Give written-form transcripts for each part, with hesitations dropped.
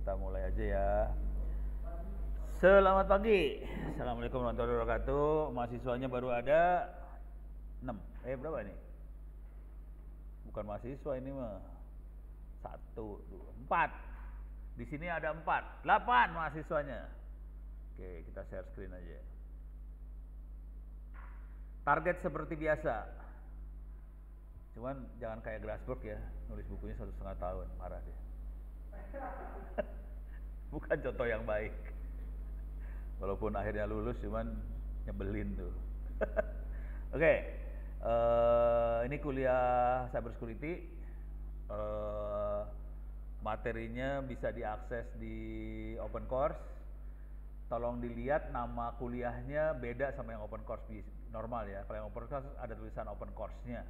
kita mulai aja ya. Selamat pagi. Assalamualaikum warahmatullahi wabarakatuh. Mahasiswanya baru ada 6. Berapa ini? Bukan mahasiswa ini mah. 1, 2, 4. Di sini ada 4, 8 mahasiswanya. Oke, kita share screen aja. Target seperti biasa. Cuman jangan kayak Grasberg ya, nulis bukunya 1,5 tahun, marah dia. Bukan contoh yang baik. Walaupun akhirnya lulus, cuman nyebelin tuh. Oke, ini kuliah cybersecurity. Materinya bisa diakses di open course. Tolong dilihat nama kuliahnya beda sama yang open course normal ya. Kalau yang open course ada tulisan open course-nya.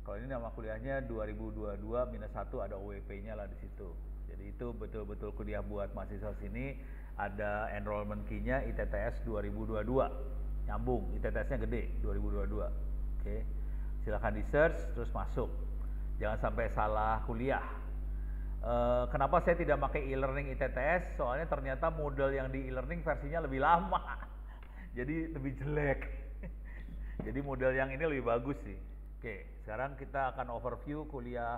Kalau ini nama kuliahnya 2022-1 ada OWP-nya lah di situ. Jadi itu betul-betul kuliah buat mahasiswa sini. Ada enrollment key-nya ITTS 2022. Nyambung, ITTS-nya gede 2022. Oke. Silakan di-search terus masuk. Jangan sampai salah kuliah. Kenapa saya tidak pakai e-learning ITTS? Soalnya ternyata model yang di e-learning versinya lebih lama. Jadi lebih jelek. Jadi model yang ini lebih bagus sih. Oke, sekarang kita akan overview kuliah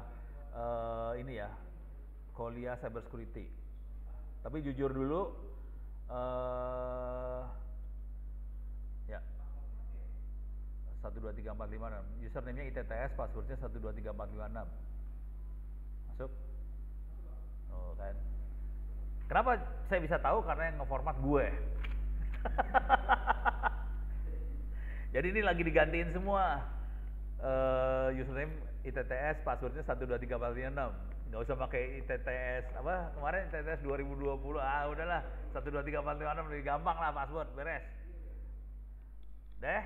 ini ya, kuliah cybersecurity. Tapi jujur dulu, ya 123456. Username-nya ITTS, passwordnya 123456. Masuk? Oh kan. Kenapa saya bisa tahu? Karena yang ngeformat gue. Jadi ini lagi digantiin semua. Username ITTS, passwordnya 123456. Nggak usah pakai ITTS apa kemarin ITTS 2020. Udahlah 123456 lebih gampang lah password, beres. Deh.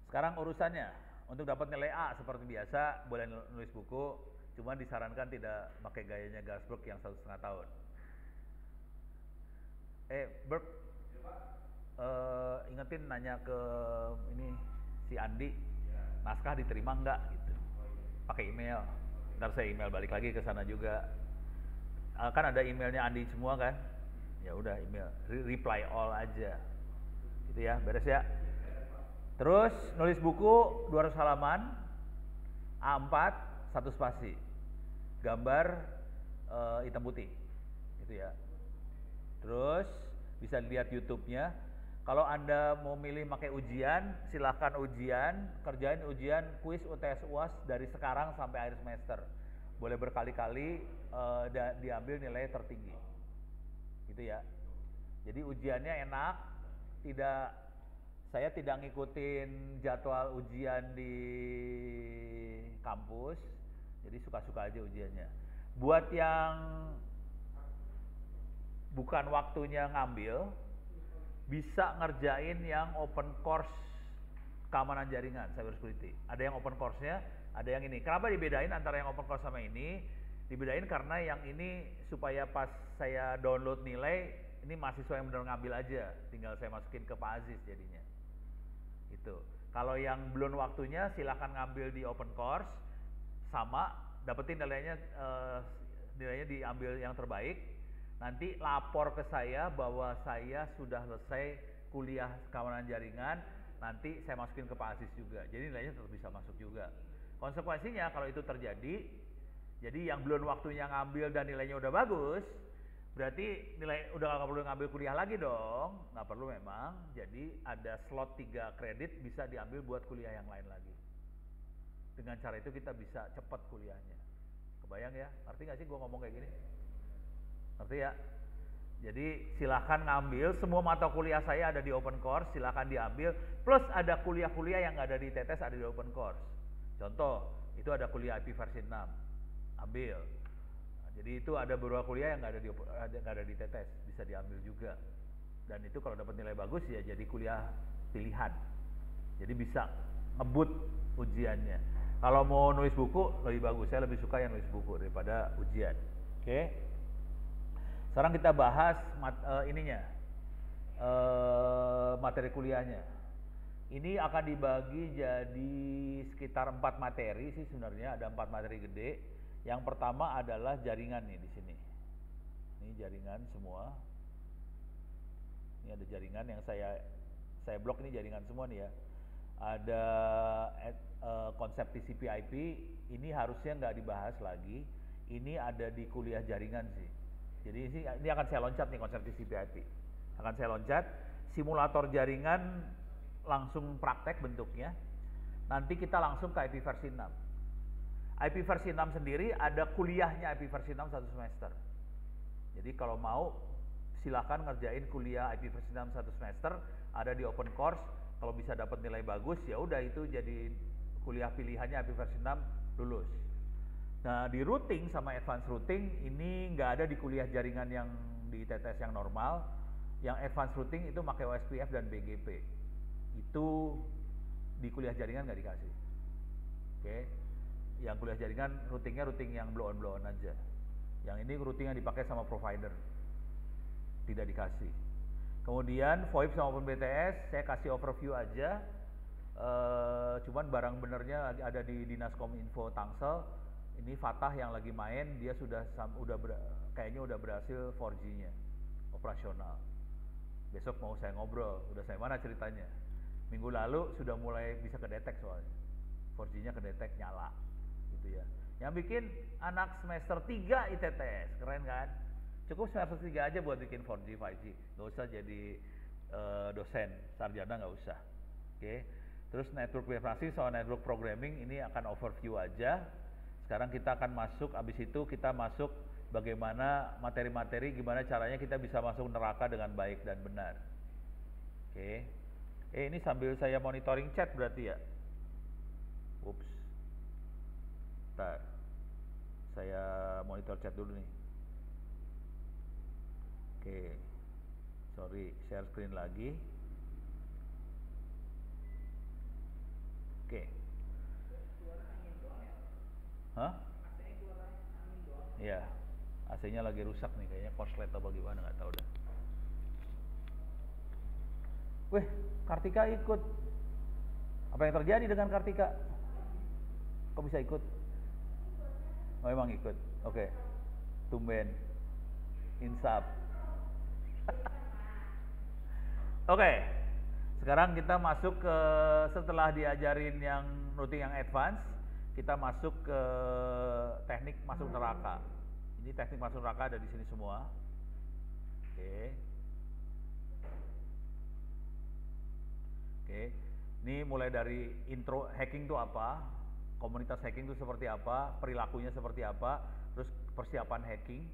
Sekarang urusannya untuk dapat nilai A seperti biasa boleh nulis buku, cuma disarankan tidak pakai gayanya Grasberg yang 1,5 tahun. Berg, ingetin nanya ke ini si Andi, naskah diterima enggak gitu, pakai email. Ntar saya email balik lagi ke sana juga. Kan ada emailnya Andi semua kan? Ya udah email, reply all aja, gitu ya, beres ya. Terus nulis buku 200 halaman, A4, 1 spasi, gambar hitam putih, gitu ya. Terus bisa lihat YouTube-nya. Kalau Anda mau milih pakai ujian, silahkan ujian, kerjain ujian kuis UTS UAS dari sekarang sampai akhir semester. Boleh berkali-kali diambil nilai tertinggi, gitu ya. Jadi ujiannya enak, saya tidak ngikutin jadwal ujian di kampus, jadi suka-suka aja ujiannya. Buat yang bukan waktunya ngambil, bisa ngerjain yang open course keamanan jaringan cybersecurity. Ada yang open course-nya, ada yang ini. Kenapa dibedain antara yang open course sama ini? Dibedain karena yang ini supaya pas saya download nilai, ini mahasiswa yang benar ngambil aja, tinggal saya masukin ke Pak Aziz jadinya. Itu. Kalau yang belum waktunya silahkan ngambil di open course, sama dapetin nilainya diambil yang terbaik. Nanti lapor ke saya bahwa saya sudah selesai kuliah keamanan jaringan, nanti saya masukin ke Pak Aziz juga. Jadi nilainya tetap bisa masuk juga. Konsekuensinya kalau itu terjadi, jadi yang belum waktunya ngambil dan nilainya udah bagus, berarti nilai udah nggak perlu ngambil kuliah lagi dong, nggak perlu memang. Jadi ada slot 3 kredit bisa diambil buat kuliah yang lain lagi. Dengan cara itu kita bisa cepat kuliahnya. Kebayang ya? Ngerti nggak sih gue ngomong kayak gini? Ngerti ya? Jadi silahkan ngambil, semua mata kuliah saya ada di open course, silahkan diambil. Plus ada kuliah-kuliah yang nggak ada di TTS ada di open course. Contoh, itu ada kuliah IP versi 6, ambil. Jadi itu ada beberapa kuliah yang nggak ada di TTS, bisa diambil juga. Dan itu kalau dapat nilai bagus ya jadi kuliah pilihan. Jadi bisa ngebut ujiannya. Kalau mau nulis buku lebih bagus, saya lebih suka yang nulis buku daripada ujian. Oke. Sekarang kita bahas materi kuliahnya. Ini akan dibagi jadi sekitar 4 materi sih sebenarnya, ada 4 materi gede. Yang pertama adalah jaringan nih di sini. Ini jaringan semua. Ini ada jaringan yang saya blok, ini jaringan semua nih ya. Ada konsep TCP/IP, ini harusnya nggak dibahas lagi. Ini ada di kuliah jaringan sih. Jadi ini akan saya loncat nih konsep TCP/IP. Akan saya loncat simulator jaringan langsung praktek bentuknya. Nanti kita langsung ke IP versi 6. IP versi 6 sendiri ada kuliahnya IP versi 6 satu semester. Jadi kalau mau silakan ngerjain kuliah IP versi 6 satu semester, ada di open course. Kalau bisa dapat nilai bagus ya udah itu jadi kuliah pilihannya IP versi 6 lulus. Nah, di routing sama advanced routing ini nggak ada di kuliah jaringan yang di ITTS yang normal. Yang advanced routing itu pakai OSPF dan BGP. Itu di kuliah jaringan nggak dikasih. Oke. Yang kuliah jaringan routingnya routing yang blow on aja. Yang ini routing yang dipakai sama provider. Tidak dikasih. Kemudian VoIP sama OpenBTS saya kasih overview aja. Cuman barang benernya ada di Dinas Kominfo Tangsel. Ini Fatah yang lagi main, dia kayaknya udah berhasil 4G-nya operasional. Besok mau saya ngobrol, udah saya mana ceritanya. Minggu lalu sudah mulai bisa kedetek soalnya. 4G-nya kedetek nyala gitu ya. Yang bikin anak semester 3 ITTS, keren kan? Cukup semester 3 aja buat bikin 4G, 5G. Nggak usah jadi dosen, sarjana nggak usah. Oke. Terus network preferensi soal network programming ini akan overview aja. Sekarang kita akan masuk, abis itu kita masuk bagaimana materi-materi, gimana caranya kita bisa masuk neraka dengan baik dan benar. Oke. Ini sambil saya monitoring chat berarti ya? Ups. Bentar. Saya monitor chat dulu nih. Oke. Sorry, share screen lagi. Oke. Hah? Iya. AC-nya lagi rusak nih kayaknya, korslet atau gimana nggak tahu dah. Weh, Kartika ikut. Apa yang terjadi dengan Kartika? Kok bisa ikut? Oh, emang ikut. Oke. Tumben. Insap. Oke. Sekarang kita masuk ke, setelah diajarin yang routing yang advance, kita masuk ke teknik masuk neraka. Ini teknik masuk neraka ada di sini semua. Oke. Oke. Ini mulai dari intro hacking itu apa, komunitas hacking itu seperti apa, perilakunya seperti apa, terus persiapan hacking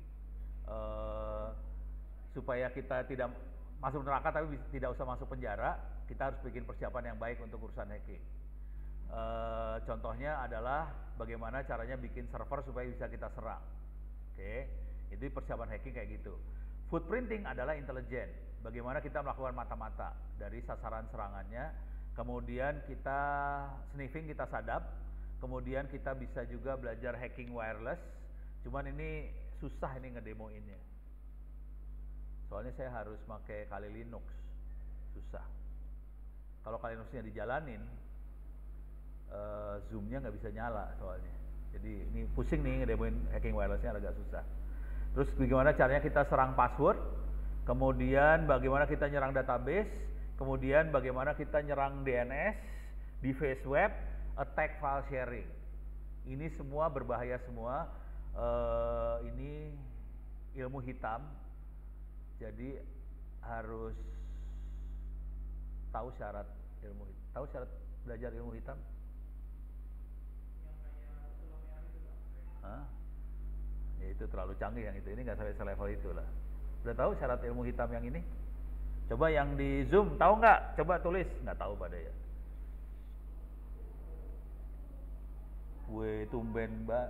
supaya kita tidak masuk neraka tapi tidak usah masuk penjara. Kita harus bikin persiapan yang baik untuk urusan hacking. Contohnya adalah bagaimana caranya bikin server supaya bisa kita serang. Oke, itu persiapan hacking kayak gitu. Footprinting adalah intelijen. Bagaimana kita melakukan mata-mata dari sasaran serangannya. Kemudian kita sniffing, kita sadap. Kemudian kita bisa juga belajar hacking wireless. Cuman ini susah ini ngedemoinnya. Soalnya saya harus pakai Kali Linux. Susah. Kalau Kali Linuxnya dijalanin, Zoom-nya nggak bisa nyala soalnya. Jadi ini pusing nih ngedemoin hacking wirelessnya agak susah. Terus bagaimana caranya kita serang password, kemudian bagaimana kita nyerang database, kemudian bagaimana kita nyerang DNS, device web, attack file sharing. Ini semua berbahaya semua. Ini ilmu hitam. Jadi harus tahu syarat ilmu hitam. Tahu syarat belajar ilmu hitam? Hah? Ya itu terlalu canggih yang itu. Ini nggak sampai selevel itu lah. Udah tahu syarat ilmu hitam yang ini? Coba yang di Zoom tahu nggak? Coba tulis. Nggak tahu pada ya. Weh, tumben mbak.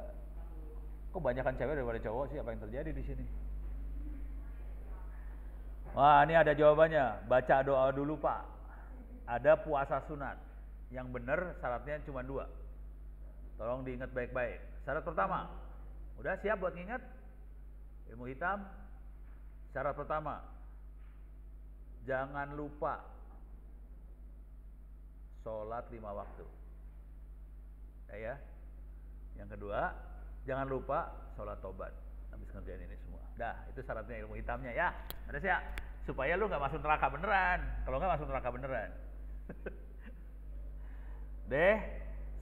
Kok banyakan cewek daripada cowok sih? Apa yang terjadi di sini? Wah, ini ada jawabannya. Baca doa dulu pak. Ada puasa sunat. Yang benar syaratnya cuma 2. Tolong diingat baik-baik. Syarat pertama, udah siap buat ngingat? Ilmu hitam. Syarat pertama, jangan lupa sholat 5 waktu. Ya. Yang kedua, jangan lupa sholat tobat. Habis ngerjain ini semua. Dah, itu syaratnya ilmu hitamnya ya. Beres ya? Supaya lu nggak masuk neraka beneran. Kalau nggak masuk neraka beneran. Deh,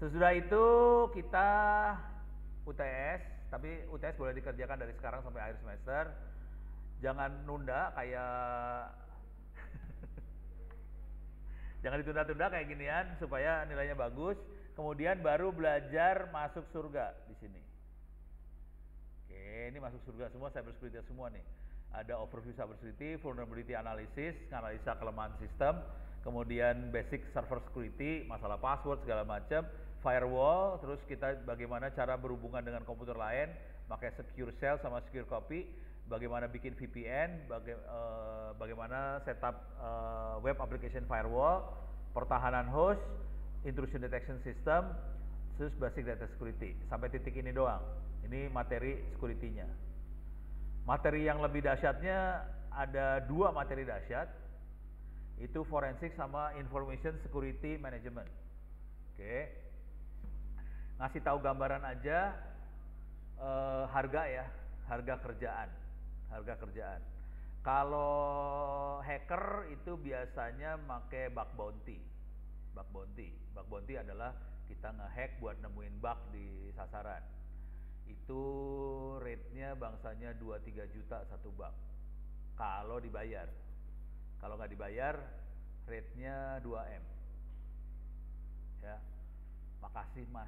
sesudah itu kita UTS, tapi UTS boleh dikerjakan dari sekarang sampai akhir semester. Jangan nunda kayak jangan ditunda-tunda kayak ginian supaya nilainya bagus. Kemudian baru belajar masuk surga di sini. Oke, ini masuk surga semua, cybersecurity semua nih. Ada overview cybersecurity, vulnerability analysis, analisa kelemahan sistem, kemudian basic server security, masalah password segala macam, firewall, terus kita bagaimana cara berhubungan dengan komputer lain, pakai secure shell sama secure copy, bagaimana bikin VPN, bagaimana setup web application firewall, pertahanan host, intrusion detection system, terus basic data security. Sampai titik ini doang. Ini materi security-nya. Materi yang lebih dahsyatnya ada 2 materi dahsyat. Itu forensik sama information security management. Oke. Ngasih tahu gambaran aja harga ya, harga kerjaan. Harga kerjaan. Kalau hacker itu biasanya pakai bug bounty. Bug bounty. Bug bounty adalah kita ngehack buat nemuin bug di sasaran. Itu rate-nya bangsanya 2-3 juta satu bug. Kalau dibayar. Kalau nggak dibayar, rate-nya 2M. Ya. Makasih Mas.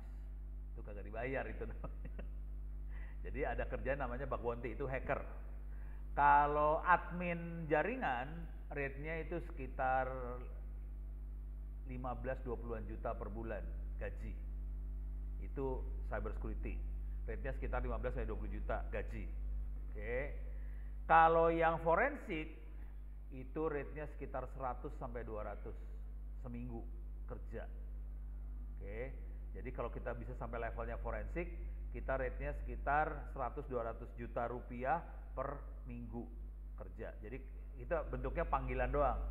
Itu kagak dibayar itu namanya. Jadi ada kerjaan namanya bug bounty, itu hacker. Kalau admin jaringan, rate-nya itu sekitar 15-20an juta per bulan gaji. Itu cyber security. Rate-nya sekitar 15-20 juta gaji. Oke. Kalau yang forensik itu rate-nya sekitar 100 sampai 200 seminggu kerja. Oke. Jadi kalau kita bisa sampai levelnya forensik, kita rate-nya sekitar 100-200 juta rupiah per minggu kerja. Jadi itu bentuknya panggilan doang.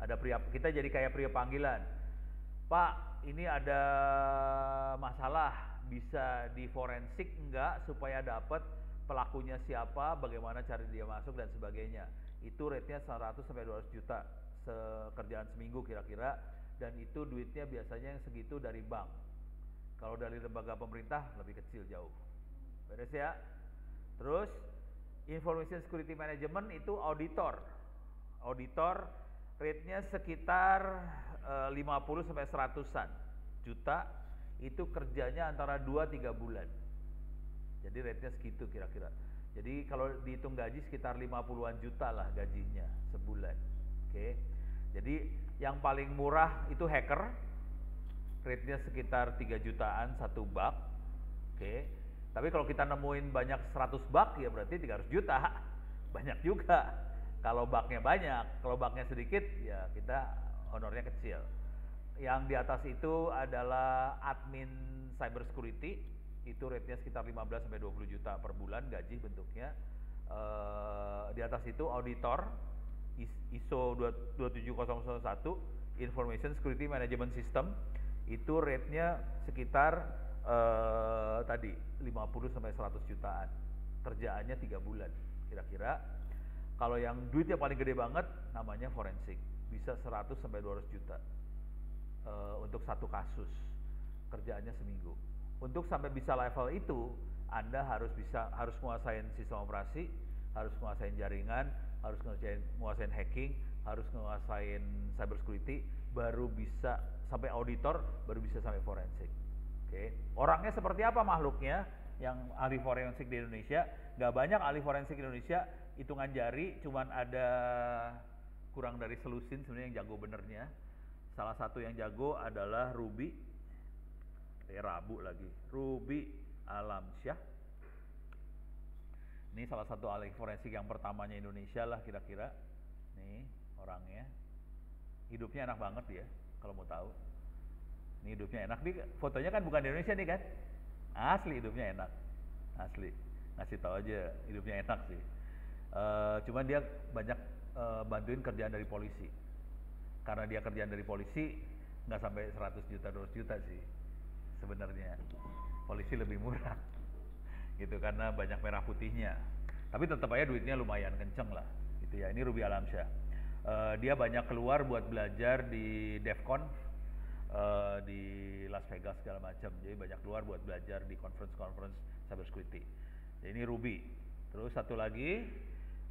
Ada pria, kita jadi kayak pria panggilan. Pak, ini ada masalah, bisa di forensik enggak supaya dapat pelakunya siapa, bagaimana cari dia masuk dan sebagainya. Itu rate-nya 100 sampai 200 juta kerjaan seminggu kira-kira, dan itu duitnya biasanya yang segitu dari bank. Kalau dari lembaga pemerintah lebih kecil jauh. Beres ya? Terus information security management itu auditor. Auditor rate-nya sekitar 50 sampai 100-an juta, itu kerjanya antara 2-3 bulan. Jadi rate-nya segitu kira-kira. Jadi kalau dihitung gaji sekitar 50-an juta lah gajinya sebulan. Oke. Jadi yang paling murah itu hacker. Rate-nya sekitar 3 jutaan satu bug. Oke. Tapi kalau kita nemuin banyak 100 bug ya berarti 300 juta. Banyak juga. Kalau bugnya banyak, kalau bugnya sedikit ya kita honornya kecil. Yang di atas itu adalah admin cyber security, itu rate-nya sekitar 15 sampai 20 juta per bulan gaji bentuknya. Di atas itu auditor ISO 27001 Information Security Management System, itu rate-nya sekitar tadi 50 sampai 100 jutaan. Kerjaannya 3 bulan kira-kira. Kalau yang duitnya paling gede banget namanya forensik, bisa 100 sampai 200 juta untuk satu kasus, kerjaannya seminggu. Untuk sampai bisa level itu, Anda harus menguasain sistem operasi, harus menguasain jaringan, harus menguasain hacking, harus menguasain cyber security, baru bisa sampai auditor, baru bisa sampai forensik. Oke. Orangnya seperti apa makhluknya yang ahli forensik di Indonesia? Gak banyak ahli forensik di Indonesia, hitungan jari, cuman ada kurang dari selusin sebenarnya yang jago benernya. Salah satu yang jago adalah Ruby Alamsyah. Ini salah satu ahli forensik yang pertamanya Indonesia lah kira-kira. Nih orangnya, hidupnya enak banget dia kalau mau tahu. Ini hidupnya enak, nih fotonya kan bukan di Indonesia nih kan, asli hidupnya enak, asli. Ngasih tahu aja hidupnya enak sih. Cuman dia banyak bantuin kerjaan dari polisi. Karena dia kerjaan dari polisi nggak sampai 100 juta 200 juta sih sebenarnya. Polisi lebih murah gitu karena banyak merah putihnya. Tapi tetap aja duitnya lumayan kenceng lah, gitu ya. Ini Ruby Alamsyah. Dia banyak keluar buat belajar di DevCon, di Las Vegas segala macam. Jadi banyak keluar buat belajar di conference cybersecurity. Jadi ini Ruby. Terus satu lagi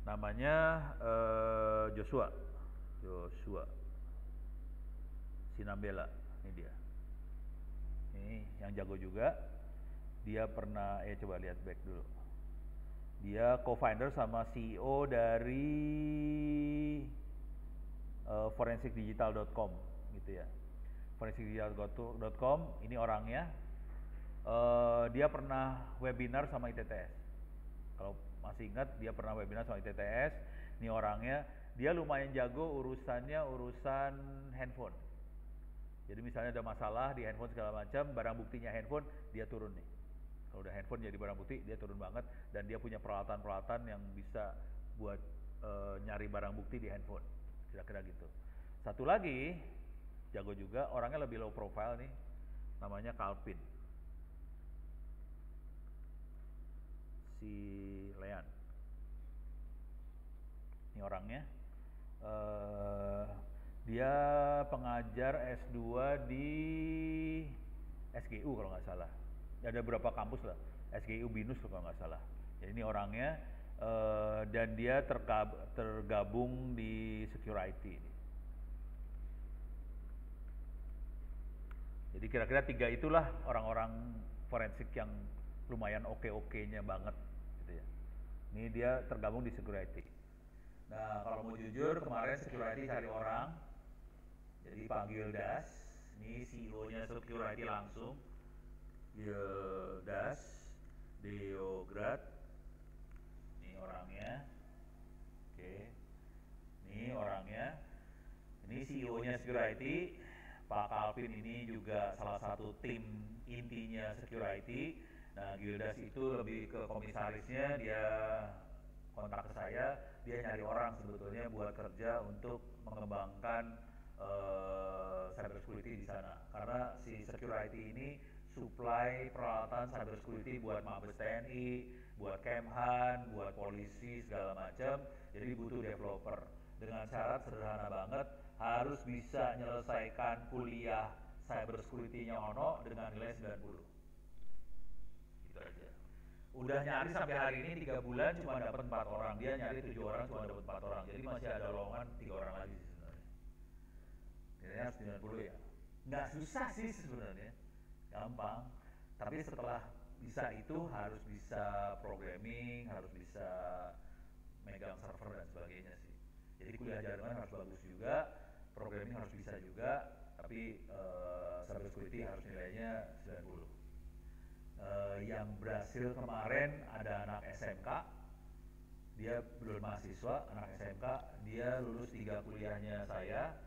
namanya Joshua Sinambela. Ini dia. Ini yang jago juga. Dia pernah, coba lihat back dulu. Dia co-founder sama CEO dari forensicdigital.com gitu ya. forensicdigital.com ini orangnya. Dia pernah webinar sama ITTS. Kalau masih ingat, dia pernah webinar sama ITTS. Ini orangnya, dia lumayan jago urusan handphone. Jadi misalnya ada masalah di handphone segala macam, barang buktinya handphone, dia turun nih. Kalau udah handphone jadi barang bukti, dia turun banget, dan dia punya peralatan-peralatan yang bisa buat nyari barang bukti di handphone, kira-kira gitu. Satu lagi, jago juga, orangnya lebih low profile nih, namanya Calvin. Si Lean. Ini orangnya. Dia pengajar S2 di SGU kalau nggak salah. Ada beberapa kampus lah, SGU Binus kalau nggak salah. Jadi ini orangnya, dan dia tergabung di security. Jadi kira-kira 3 itulah orang-orang forensik yang lumayan oke-nya banget gitu ya. Ini dia tergabung di security. Nah kalau mau jujur, kemarin security cari orang, jadi panggil Das, ini CEO-nya security langsung, Das Deograd, ini orangnya, oke, ini orangnya, ini CEO-nya security. Pak Calvin ini juga salah satu tim intinya security. Nah Gildas itu lebih ke komisarisnya, dia kontak ke saya, dia nyari orang sebetulnya buat kerja untuk mengembangkan cybersecurity di sana. Karena si security ini supply peralatan cybersecurity buat Mabes TNI, buat Kemhan, buat polisi segala macam. Jadi butuh developer. Dengan syarat sederhana banget, harus bisa menyelesaikan kuliah cybersecurity-nya Ono dengan nilai 90. Gitu aja. Udah nyari sampai hari ini 3 bulan cuma dapat 4 orang. Dia nyari 7 orang cuma dapat 4 orang. Jadi masih ada lowongan 3 orang lagi sih sebenarnya. Nilainya harus 90 ya. Nggak susah sih sebenarnya. Gampang. Tapi setelah bisa itu harus bisa programming, harus bisa megang server dan sebagainya sih. Jadi kuliah jaringan harus bagus juga, programming harus bisa juga, tapi cybersecurity harus nilainya 90. Yang berhasil kemarin ada anak SMK, dia belum mahasiswa, anak SMK, dia lulus 3 kuliahnya saya,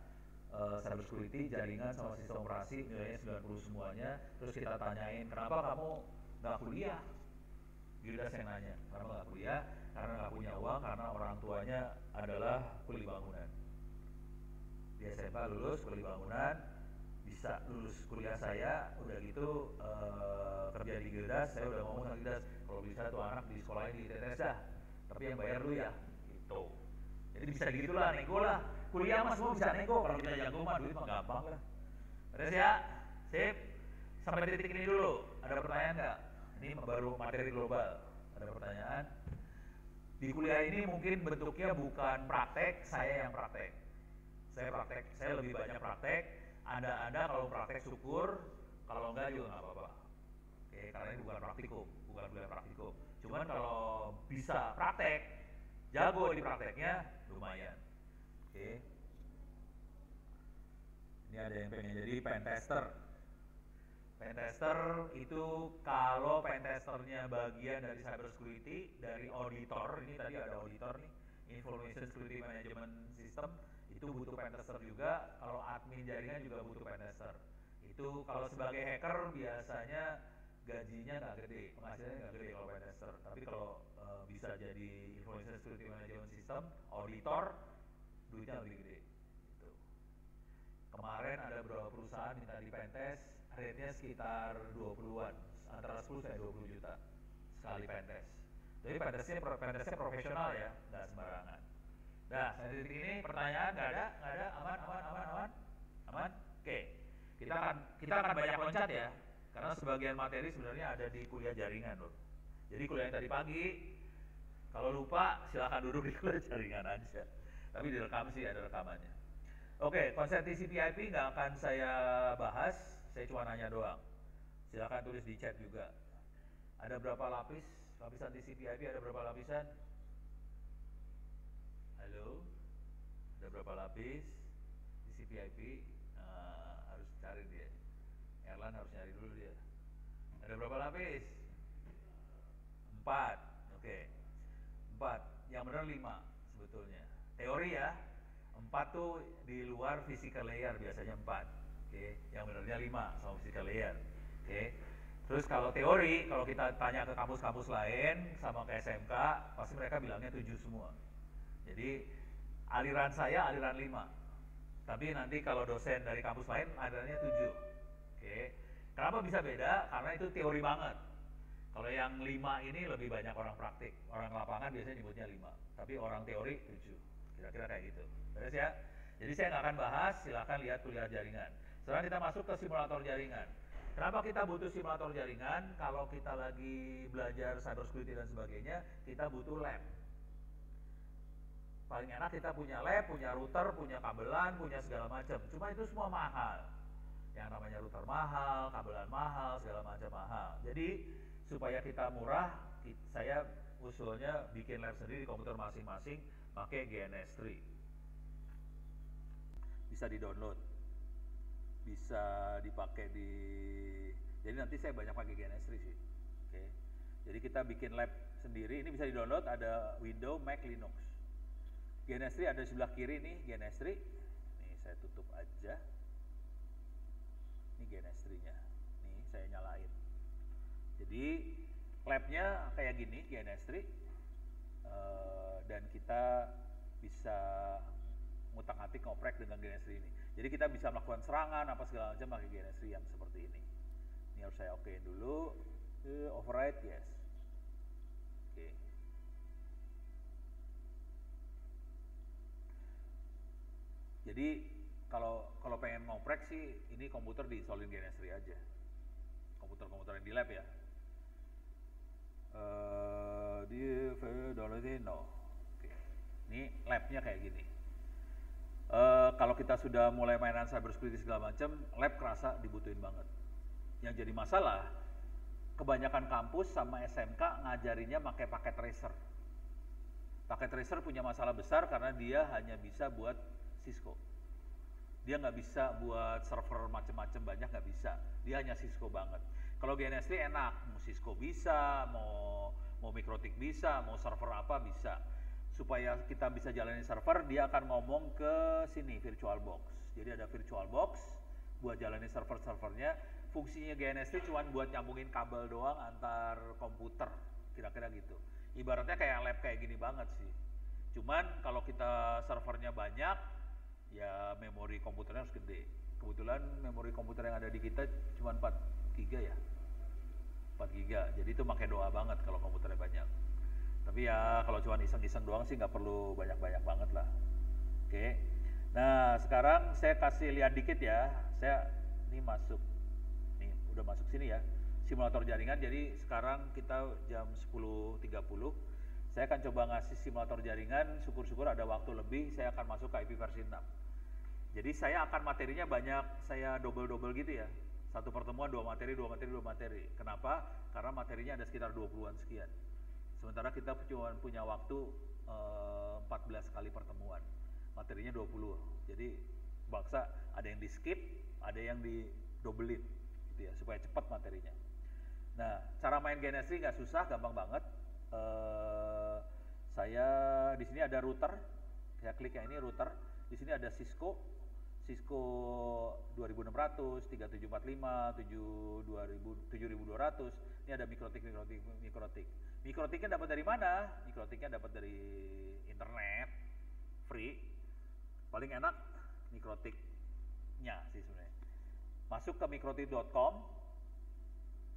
cybersecurity, jaringan sama sistem operasi, nilainya 90 semuanya. Terus kita tanyain, kenapa kamu nggak kuliah? Gildas yang nanya, kenapa nggak kuliah? Karena nggak punya uang, karena orang tuanya adalah kuli bangunan. Di SMK lulus kuli bangunan, bisa lulus kuliah saya, udah gitu kerja di Gildas. Saya udah ngomong sama Gildas, kalau bisa tuh anak di sekolahin di ITTS dah, tapi yang bayar lu ya, gitu. Jadi bisa gitulah, nego lah. Kuliah mah semua bisa nego, kalau kita jago mah duit mah gampang lah. Beres ya, sip. Sampai titik ini dulu, ada pertanyaan nggak? Ini baru materi global, ada pertanyaan? Di kuliah ini mungkin bentuknya bukan praktek, saya yang praktek. Saya lebih banyak praktek. Anda kalau praktek syukur, kalau enggak juga nggak apa-apa. Oke, karena ini bukan kuliah praktikum. Cuman kalau bisa praktek, jago di prakteknya, lumayan. Oke. Ini ada yang pengen jadi pentester. Pentester itu kalau pentesternya bagian dari cybersecurity, dari auditor, ini tadi ada auditor nih, Information Security Management System, itu butuh pentester juga. Kalau admin jaringan juga butuh pentester. Itu kalau sebagai hacker biasanya gajinya nggak gede, penghasilannya nggak gede kalau pentester. Tapi kalau bisa jadi Information Security Management System, auditor, duitnya lebih gede. Gitu. Kemarin ada beberapa perusahaan minta di pentest, rate-nya sekitar 20-an, antara 10 sampai 20 juta sekali pentest. Jadi pentasnya profesional ya, nggak sembarangan. Nah, sampai titik ini pertanyaan nggak ada, aman. Oke, kita akan banyak loncat ya, karena sebagian materi sebenarnya ada di kuliah jaringan loh. Jadi kuliah yang tadi pagi, kalau lupa silakan duduk di kuliah jaringan aja. Tapi direkam sih, ada rekamannya. Oke, konsep TCP/IP nggak akan saya bahas, saya cuma nanya doang. Silakan tulis di chat juga. Ada berapa lapis? Lapisan TCP/IP ada berapa lapisan? Halo? Ada berapa lapis TCP/IP? Harus cari dia. Erlan harus nyari dulu dia. Ada berapa lapis? 4. Oke. 4. Yang benar 5 sebetulnya. Teori ya. 4 tuh di luar physical layer biasanya 4. Oke. Yang benarnya 5 sama physical layer. Oke. Terus kalau teori, kalau kita tanya ke kampus-kampus lain sama ke SMK, pasti mereka bilangnya 7 semua. Jadi aliran saya aliran 5. Tapi nanti kalau dosen dari kampus lain alirannya 7. Oke. Kenapa bisa beda? Karena itu teori banget. Kalau yang 5 ini lebih banyak orang praktik. Orang lapangan biasanya nyebutnya 5. Tapi orang teori 7. Kira-kira kayak gitu. Beres ya? Jadi saya nggak akan bahas, silakan lihat kuliah jaringan. Sekarang kita masuk ke simulator jaringan. Kenapa kita butuh simulator jaringan? Kalau kita lagi belajar cybersecurity dan sebagainya, kita butuh lab. Paling enak kita punya lab, punya router, punya kabelan, punya segala macam. Cuma itu semua mahal. Yang namanya router mahal, kabelan mahal, segala macam mahal. Jadi supaya kita murah, saya usulnya bikin lab sendiri di komputer masing-masing, pakai GNS3. Bisa di-download, bisa dipakai di. Jadi nanti saya banyak pakai GNS3 sih. Oke. Jadi kita bikin lab sendiri. Ini bisa di-download, ada Windows, Mac, Linux. GNS3 ada di sebelah kiri nih, GNS3. Nih saya tutup aja. Ini GNS3-nya. Nih saya nyalain. Jadi labnya kayak gini, GNS3. Dan kita bisa ngutak-ngatik ngoprek dengan GNS3 ini. Jadi kita bisa melakukan serangan apa segala macam pakai GNS3 yang seperti ini. Ini harus saya okein dulu. Override yes. Oke. Jadi kalau pengen ngoprek sih ini komputer diinstalin GNS3 aja. Komputer-komputer yang di lab ya. Di downloadin no. Oke. Ini labnya kayak gini. Kalau kita sudah mulai mainan cybersecurity segala macam, lab kerasa dibutuhin banget. Yang jadi masalah, kebanyakan kampus sama SMK ngajarinya pakai paket tracer. Paket tracer punya masalah besar karena dia hanya bisa buat Cisco. Dia nggak bisa buat server macam-macam banyak, nggak bisa. Dia hanya Cisco banget. Kalau GNS3 enak, mau Cisco bisa, mau MikroTik bisa, mau server apa bisa. Supaya kita bisa jalanin server, dia akan ngomong ke sini VirtualBox. Jadi ada VirtualBox buat jalanin server-servernya. Fungsinya GNS3 cuma buat nyambungin kabel doang antar komputer, kira-kira gitu. Ibaratnya kayak lab kayak gini banget sih. Cuman kalau kita servernya banyak, ya memori komputernya harus gede. Kebetulan memori komputer yang ada di kita cuma 4 GB ya. 4 GB. Jadi itu pakai doa banget kalau komputernya banyak. Tapi ya kalau cuma iseng-iseng doang sih nggak perlu banyak-banyak banget lah. Oke. Nah sekarang saya kasih lihat dikit ya. Saya ini masuk, nih udah masuk sini ya. Simulator jaringan. Jadi sekarang kita jam 10.30. Saya akan coba ngasih simulator jaringan. Syukur-syukur ada waktu lebih. Saya akan masuk ke IP versi 6. Jadi saya akan materinya banyak. Saya double-double gitu ya. Satu pertemuan 2 materi, 2 materi, 2 materi. Kenapa? Karena materinya ada sekitar 20-an sekian. Sementara kita cuma punya waktu 14 kali pertemuan, materinya 20. Jadi baksa ada yang di skip, ada yang di dobelin, gitu ya, supaya cepat materinya. Nah, cara main GNS3 nggak susah, gampang banget. Saya di sini ada router, saya klik yang ini router. Di sini ada Cisco 2600, 3745, 7200. Ini ada MikroTik. MikroTiknya dapat dari mana? MikroTiknya dapat dari internet, free. Paling enak MikroTiknya sih sebenarnya. Masuk ke mikrotik.com,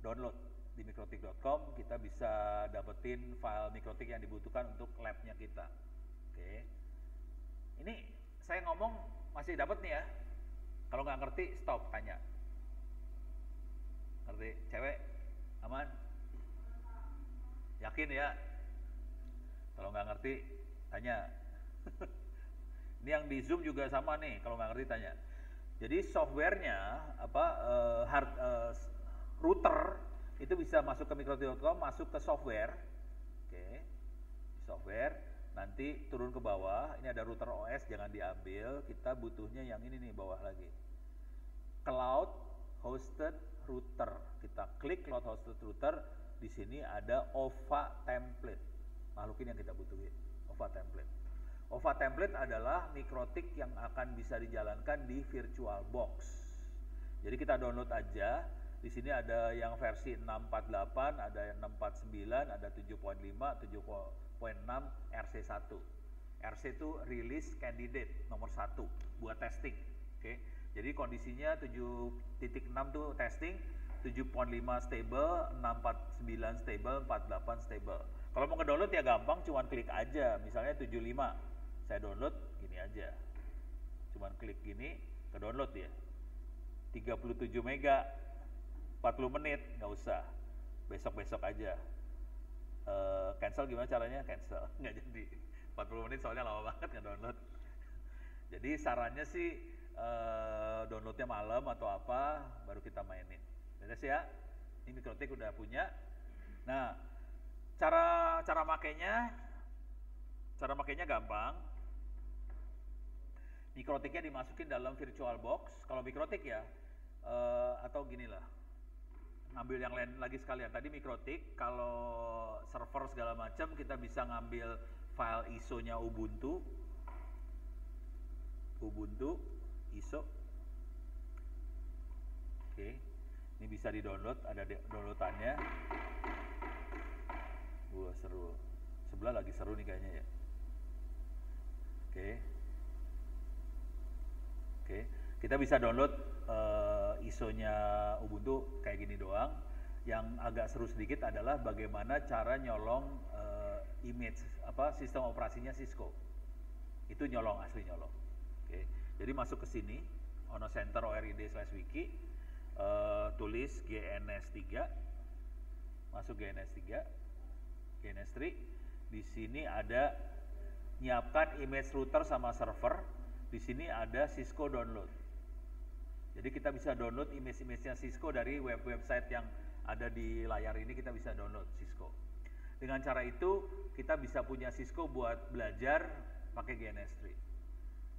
download di mikrotik.com kita bisa dapetin file mikrotik yang dibutuhkan untuk labnya kita. Oke. Ini saya ngomong masih dapat nih ya. Kalau nggak ngerti stop, tanya. Ngerti? Cewek? Aman? Yakin ya? Kalau nggak ngerti tanya. Ini yang di Zoom juga sama nih, kalau nggak ngerti tanya. Jadi softwarenya router itu bisa masuk ke mikrotik.com, masuk ke software. Oke. Di software nanti turun ke bawah, ini ada router OS, jangan diambil, kita butuhnya yang ini nih, bawah lagi. Cloud hosted router. Kita klik cloud hosted router, di sini ada OVA template. Makhluk ini yang kita butuhin, OVA template. OVA template adalah mikrotik yang akan bisa dijalankan di VirtualBox. Jadi kita download aja. Di sini ada yang versi 648, ada yang 649, ada 7.5, 7.6, RC1. RC itu release candidate nomor 1 buat testing. Oke. Jadi kondisinya 7.6 tuh testing, 7.5 stable, 649 stable, 48 stable. Kalau mau ngedownload ya gampang, cuman klik aja. Misalnya 75, saya download gini aja. Cuman klik gini, ke download dia. 37 mega, 40 menit, nggak usah. Besok-besok aja. Cancel gimana caranya? Cancel, nggak jadi. 40 menit soalnya lama banget nge-download. Jadi sarannya sih downloadnya malam atau apa, baru kita mainin. Beres ya? Ini mikrotik udah punya. Nah, cara makainya gampang. Mikrotiknya dimasukin dalam VirtualBox. Kalau mikrotik ya, atau gini lah, ngambil yang lain lagi sekalian. Tadi mikrotik, kalau server segala macam kita bisa ngambil file ISO-nya Ubuntu ISO. Oke, ini bisa di-download, ada downloadannya. Wah, seru. Sebelah lagi seru nih kayaknya ya. Oke, kita bisa download ISO-nya Ubuntu kayak gini doang. Yang agak seru sedikit adalah bagaimana cara nyolong image sistem operasinya Cisco. Itu nyolong, asli nyolong. Oke, jadi masuk ke sini, Ono Center ORID/wiki, tulis GNS3, masuk GNS3, GNS3. Di sini ada nyiapkan image router sama server. Di sini ada Cisco download. Jadi kita bisa download image-image-nya Cisco dari website yang ada di layar ini, kita bisa download Cisco. Dengan cara itu kita bisa punya Cisco buat belajar pakai GNS3.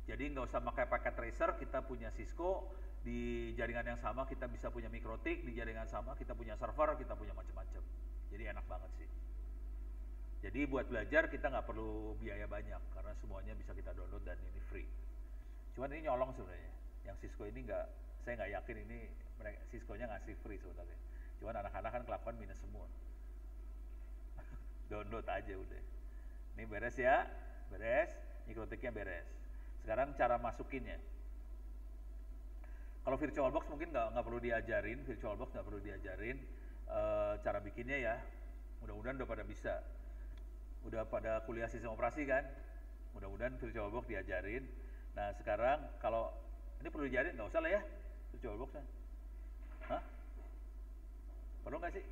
Jadi nggak usah pakai packet tracer, kita punya Cisco di jaringan yang sama, kita bisa punya mikrotik di jaringan sama, kita punya server, kita punya macam-macam. Jadi enak banget sih. Jadi buat belajar kita nggak perlu biaya banyak karena semuanya bisa kita download dan ini free. Cuman ini nyolong sebenarnya. Yang Cisco ini saya nggak yakin ini Cisco-nya ngasih free sebenarnya. Cuman anak-anak kan kelakuan minus semua. Download aja udah. Ini beres ya, beres. Mikrotiknya beres. Sekarang cara masukinnya. Kalau VirtualBox mungkin nggak perlu diajarin, VirtualBox nggak perlu diajarin cara bikinnya ya. Mudah-mudahan udah pada bisa. Udah pada kuliah sistem operasi kan? Mudah-mudahan VirtualBox diajarin. Nah sekarang kalau ini perlu diajarin, nggak usah lah ya VirtualBox kan? Hah? Perlu nggak sih?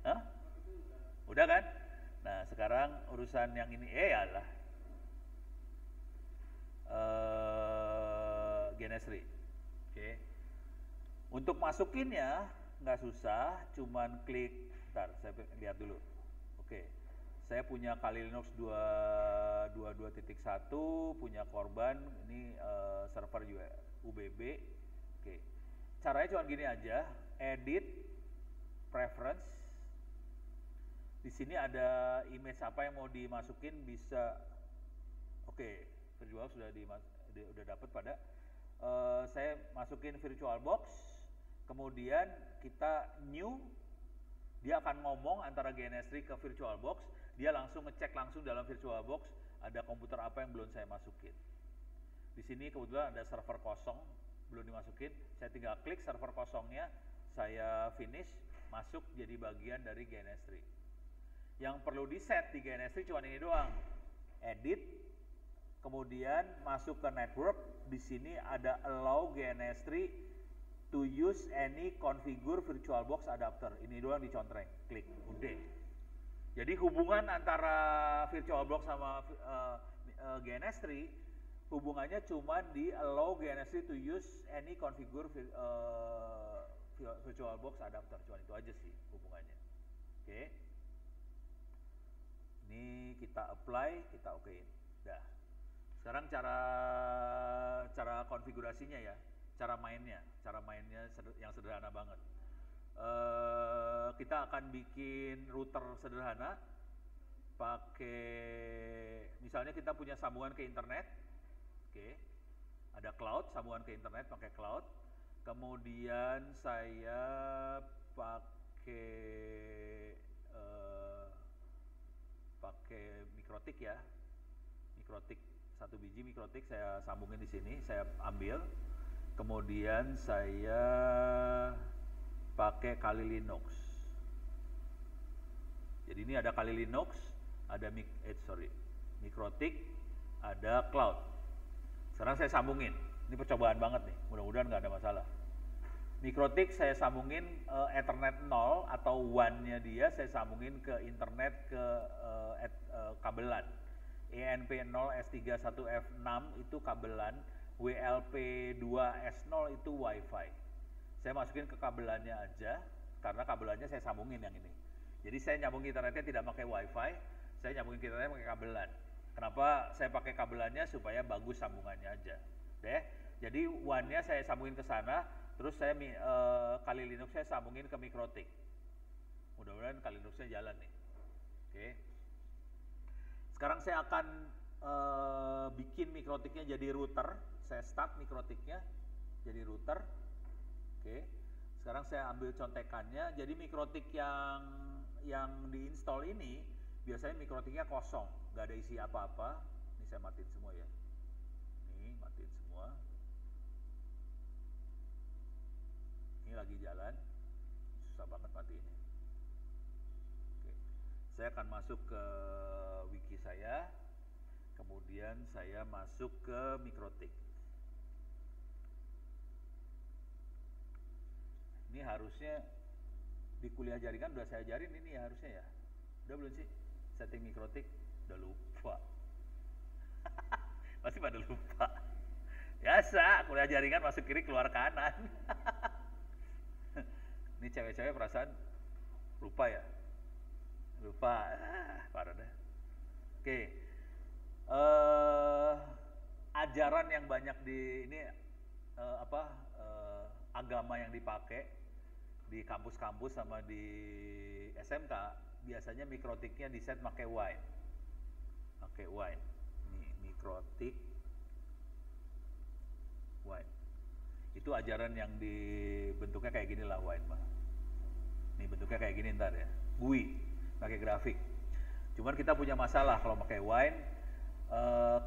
Hah? Udah kan? Nah sekarang urusan yang ini, alah GNS3. Oke. Untuk masukinnya nggak susah, cuman klik. Bentar, saya lihat dulu. Oke. Saya punya Kali Linux 22.1, punya korban, ini server juga UBB. Oke. Caranya cuma gini aja, edit, preference. Di sini ada image apa yang mau dimasukin bisa. Oke, VirtualBox udah dapat pada. Saya masukin VirtualBox, kemudian kita new. Dia akan ngomong antara GNS3 ke VirtualBox, dia langsung ngecek langsung dalam VirtualBox ada komputer apa yang belum saya masukin. Di sini kebetulan ada server kosong belum dimasukin, saya tinggal klik server kosongnya, saya finish, masuk jadi bagian dari GNS3. Yang perlu di set di GNS3 cuma ini doang, edit, kemudian masuk ke network. Di sini ada allow GNS3 to use any configure VirtualBox adapter. Ini doang dicontreng, klik, udah. Jadi hubungan antara VirtualBox sama GNS3, hubungannya cuma di allow GNS3 to use any configure VirtualBox adapter. Cuma itu aja sih hubungannya. Oke. Ini kita apply, kita okein. Dah. Sekarang cara konfigurasinya ya, cara mainnya yang sederhana banget. Kita akan bikin router sederhana, pakai misalnya kita punya sambungan ke internet, oke, ada cloud, sambungan ke internet pakai cloud. Kemudian saya pakai mikrotik ya, mikrotik 1 biji mikrotik saya sambungin di sini, saya ambil. Kemudian saya pakai Kali Linux. Jadi ini ada Kali Linux, ada mikrotik, ada cloud. Sekarang saya sambungin. Ini percobaan banget nih, mudah-mudahan nggak ada masalah. Mikrotik saya sambungin Ethernet 0 atau WAN-nya dia saya sambungin ke internet ke kabelan. ENP0 S31F6 itu kabelan, WLP2S0 itu WiFi. Saya masukin ke kabelannya aja, karena kabelannya saya sambungin yang ini. Jadi saya nyambungin internetnya tidak pakai WiFi, saya nyambungin internetnya pakai kabelan. Kenapa saya pakai kabelannya? Supaya bagus sambungannya aja. Deh. Jadi WAN-nya saya sambungin ke sana, terus saya Kali Linux saya sambungin ke mikrotik. Mudah-mudahan Kali Linuxnya jalan nih. Oke. Sekarang saya akan bikin mikrotiknya jadi router. Saya start mikrotiknya jadi router. Oke. Sekarang saya ambil contekannya. Jadi mikrotik yang diinstal ini biasanya mikrotiknya kosong, nggak ada isi apa-apa. Ini saya matiin semua ya. Ini matiin semua. Ini lagi jalan. Susah banget matiinnya. Oke. Saya akan masuk ke wiki saya. Kemudian saya masuk ke mikrotik. Ini harusnya di kuliah jaringan udah saya ajarin ini ya harusnya ya. Udah belum sih? Setting mikrotik? Udah lupa. Masih pada lupa. Biasa, kuliah jaringan masuk kiri keluar kanan. Ini cewek-cewek perasaan lupa ya? Lupa. Parah deh. Oke. Ajaran yang banyak di ini agama yang dipakai di kampus-kampus sama di SMK biasanya mikrotiknya di set pakai wine. Pakai wine. Ini mikrotik wine. Itu ajaran yang dibentuknya kayak gini lah wine mah. Ini bentuknya kayak gini ntar ya. GUI pakai grafik. Cuman kita punya masalah kalau pakai wine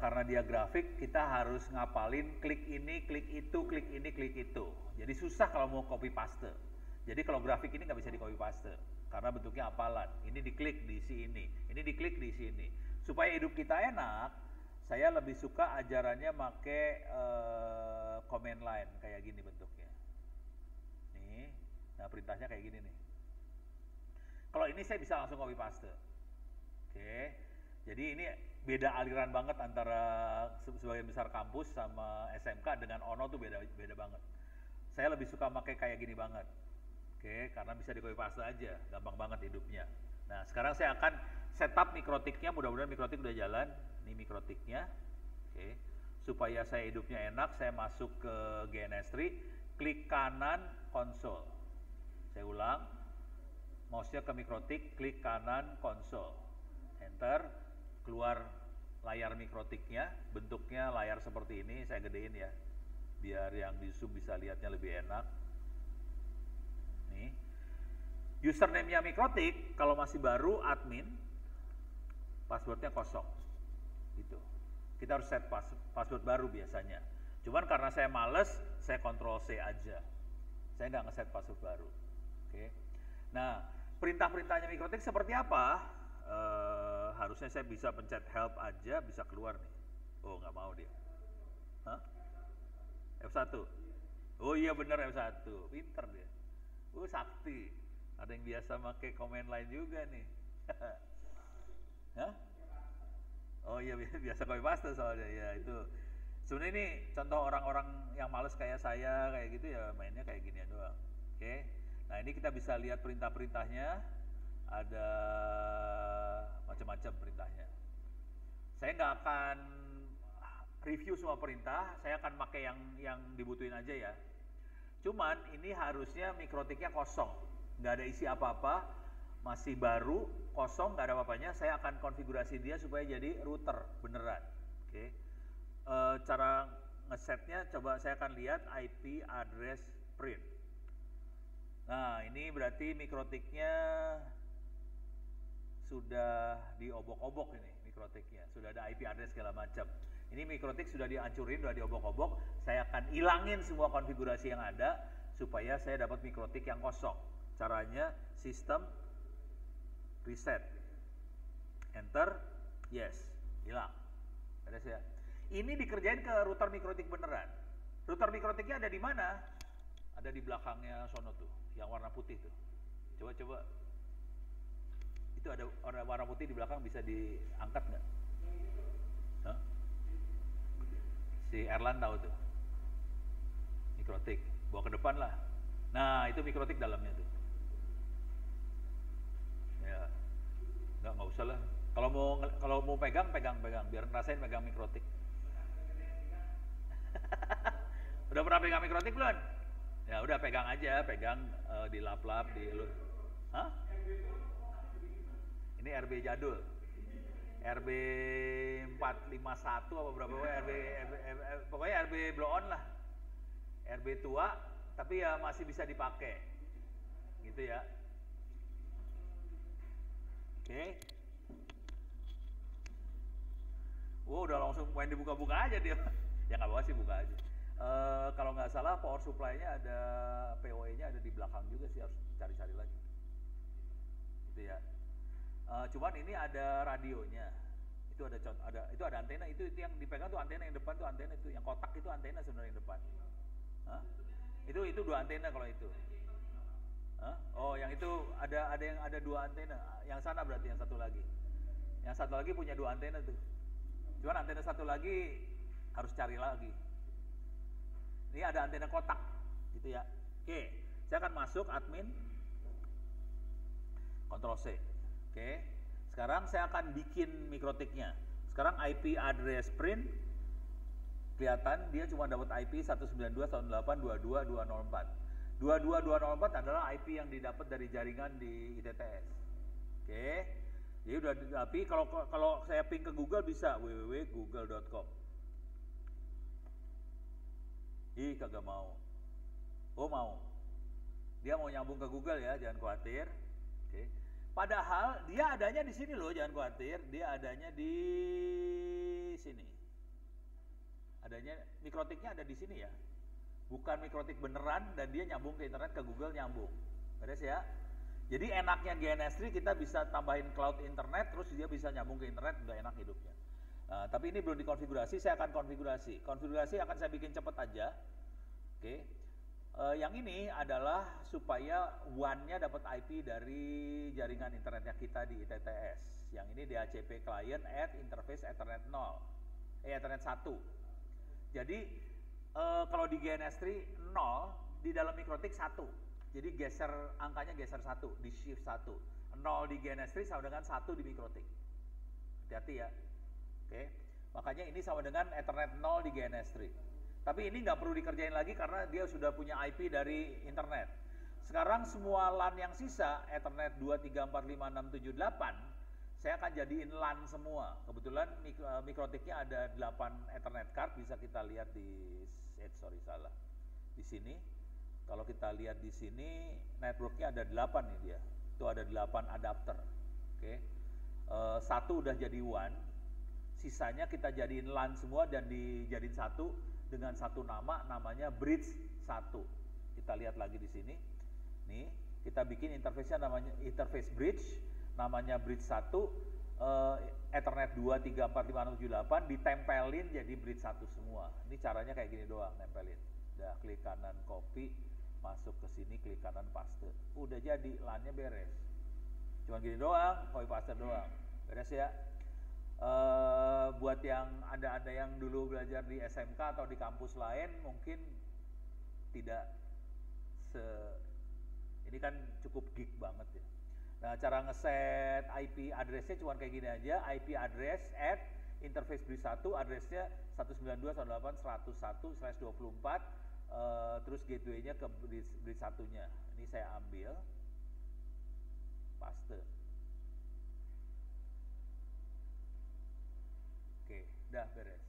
karena dia grafik kita harus ngapalin klik ini, klik itu, klik ini, klik itu. Jadi susah kalau mau copy paste. Jadi kalau grafik ini nggak bisa di copy paste karena bentuknya hafalan. Ini diklik diisi ini diklik diisi ini. Supaya hidup kita enak, saya lebih suka ajarannya pakai command line kayak gini bentuknya. Nih, nah perintahnya kayak gini nih. Kalau ini saya bisa langsung copy paste. Oke, jadi ini beda aliran banget antara sebagian besar kampus sama SMK dengan Ono tuh beda banget. Saya lebih suka pakai kayak gini banget. Oke, karena bisa di copy paste aja, gampang banget hidupnya. Nah, sekarang saya akan setup mikrotiknya, mudah-mudahan mikrotik udah jalan. Ini mikrotiknya. Oke, supaya saya hidupnya enak, saya masuk ke GNS3, klik kanan konsol. Saya ulang, mouse-nya ke mikrotik, klik kanan konsol. Enter, keluar layar mikrotiknya, bentuknya layar seperti ini, saya gedein ya, biar yang di zoom bisa lihatnya lebih enak. Nih, username-nya mikrotik, kalau masih baru admin, passwordnya kosong, gitu. Kita harus set password baru biasanya. Cuman karena saya males, saya Ctrl C aja. Saya nggak ngeset password baru. Oke. Nah, perintah-perintahnya Mikrotik seperti apa? Harusnya saya bisa pencet help aja, bisa keluar nih. Oh, nggak mau dia. Hah? F1. Oh iya bener F1. Pinter dia. Sakti. Ada yang biasa pakai komen lain juga nih. Hah? Oh iya biasa copy paste soalnya ya itu. Sebenarnya ini contoh orang-orang yang males kayak saya kayak gitu ya mainnya kayak ginian doang. Oke. Nah ini kita bisa lihat perintah-perintahnya. Ada macam-macam perintahnya. Saya nggak akan review semua perintah. Saya akan pakai yang dibutuhin aja ya. Cuman ini harusnya Mikrotiknya kosong, nggak ada isi apa-apa, masih baru, kosong, nggak ada apa-apanya. Saya akan konfigurasi dia supaya jadi router beneran. Oke. Cara ngesetnya coba saya akan lihat IP address print. Nah ini berarti Mikrotiknya sudah diobok-obok ini Mikrotiknya, sudah ada IP address segala macam. Ini Mikrotik sudah dihancurin, sudah diobok-obok. Saya akan ilangin semua konfigurasi yang ada supaya saya dapat Mikrotik yang kosong. Caranya sistem reset, enter, yes, hilang. Beres ya. Ini dikerjain ke router Mikrotik beneran. Router Mikrotiknya ada di mana? Ada di belakangnya sono tuh, yang warna putih tuh. Coba. Itu ada warna putih di belakang, bisa diangkat nggak? Hah? Si Erlan tahu tuh. Mikrotik, bawa ke depan lah. Nah itu Mikrotik dalamnya tuh. Ya, nggak usah lah. Kalau mau pegang, biar ngerasain pegang Mikrotik. Udah pernah pegang Mikrotik belum? Ya udah pegang aja, dilap-lap, Hah? Ini RB jadul. RB 451 apa berapa pokoknya RB blow on lah. RB tua tapi ya masih bisa dipakai. Gitu ya. Oke. Udah langsung main dibuka-buka aja dia. Ya nggak apa-apa sih, buka aja. Kalau nggak salah power supply-nya ada, PoE-nya ada di belakang juga sih, harus cari-cari lagi. Gitu ya. Cuman ini ada radionya. Itu ada antena, itu yang dipegang tuh antena, yang depan tuh antena, itu yang kotak itu antena sebenarnya yang depan. Hah? Itu dua antena kalau itu. Hah? Oh, yang itu ada dua antena. Yang sana berarti yang satu lagi. Yang satu lagi punya dua antena tuh. Cuman antena satu lagi harus cari lagi. Ini ada antena kotak gitu ya. Oke, saya akan masuk admin, Ctrl C. Oke, sekarang saya akan bikin Mikrotiknya. Sekarang IP address print kelihatan dia cuma dapat IP 192.168.22.204. 22204 adalah IP yang didapat dari jaringan di ITTS. Oke, jadi udah, tapi kalau saya ping ke Google bisa www.google.com. Ih, kagak mau. Oh mau. Dia mau nyambung ke Google ya, jangan khawatir. Oke. Padahal dia adanya di sini loh, jangan khawatir. Dia adanya di sini. Adanya Mikrotiknya ada di sini ya. Bukan Mikrotik beneran dan dia nyambung ke internet, ke Google nyambung. Beres ya. Jadi enaknya GNS3 kita bisa tambahin cloud internet, terus dia bisa nyambung ke internet, udah enak hidupnya. Nah, tapi ini belum dikonfigurasi, saya akan konfigurasi. Konfigurasi akan saya bikin cepat aja. Oke. Yang ini adalah supaya WAN-nya dapat IP dari jaringan internetnya kita di ITTS. Yang ini DHCP client at interface Ethernet 0. Ethernet 1. Jadi kalau di GNS3 0, di dalam Mikrotik 1. Jadi angkanya geser 1, di shift 1. 0 di GNS3 sama dengan 1 di Mikrotik. Hati-hati ya. Oke. Makanya ini sama dengan Ethernet 0 di GNS3. Tapi ini nggak perlu dikerjain lagi karena dia sudah punya IP dari internet. Sekarang semua LAN yang sisa, Ethernet 2345678, saya akan jadiin LAN semua. Kebetulan Mikrotiknya ada 8 Ethernet card, bisa kita lihat di di sini. Kalau kita lihat di sini, networknya ada 8 nih dia. Itu ada 8 adapter. Oke. Satu udah jadi WAN, sisanya kita jadiin LAN semua dan dijadiin satu dengan satu nama, namanya bridge 1. Kita kita lihat lagi di sini. Nih, kita bikin interface-nya namanya interface bridge, namanya bridge 1, Ethernet 2, 3, 4, 5, 6, 7, 8 ditempelin jadi bridge 1 semua. Ini caranya kayak gini doang, nempelin. Udah klik kanan copy, masuk ke sini, klik kanan paste. Udah jadi, LAN-nya beres. Cuma gini doang, copy paste doang. Beres ya. Buat yang ada yang dulu belajar di SMK atau di kampus lain mungkin tidak ini kan cukup geek banget ya. Nah, cara ngeset IP address-nya cuma kayak gini aja, IP address at interface bridge 1, address-nya 192.168.101/24, terus gateway-nya ke bridge 1-nya. Ini saya ambil, paste. Oke, udah beres.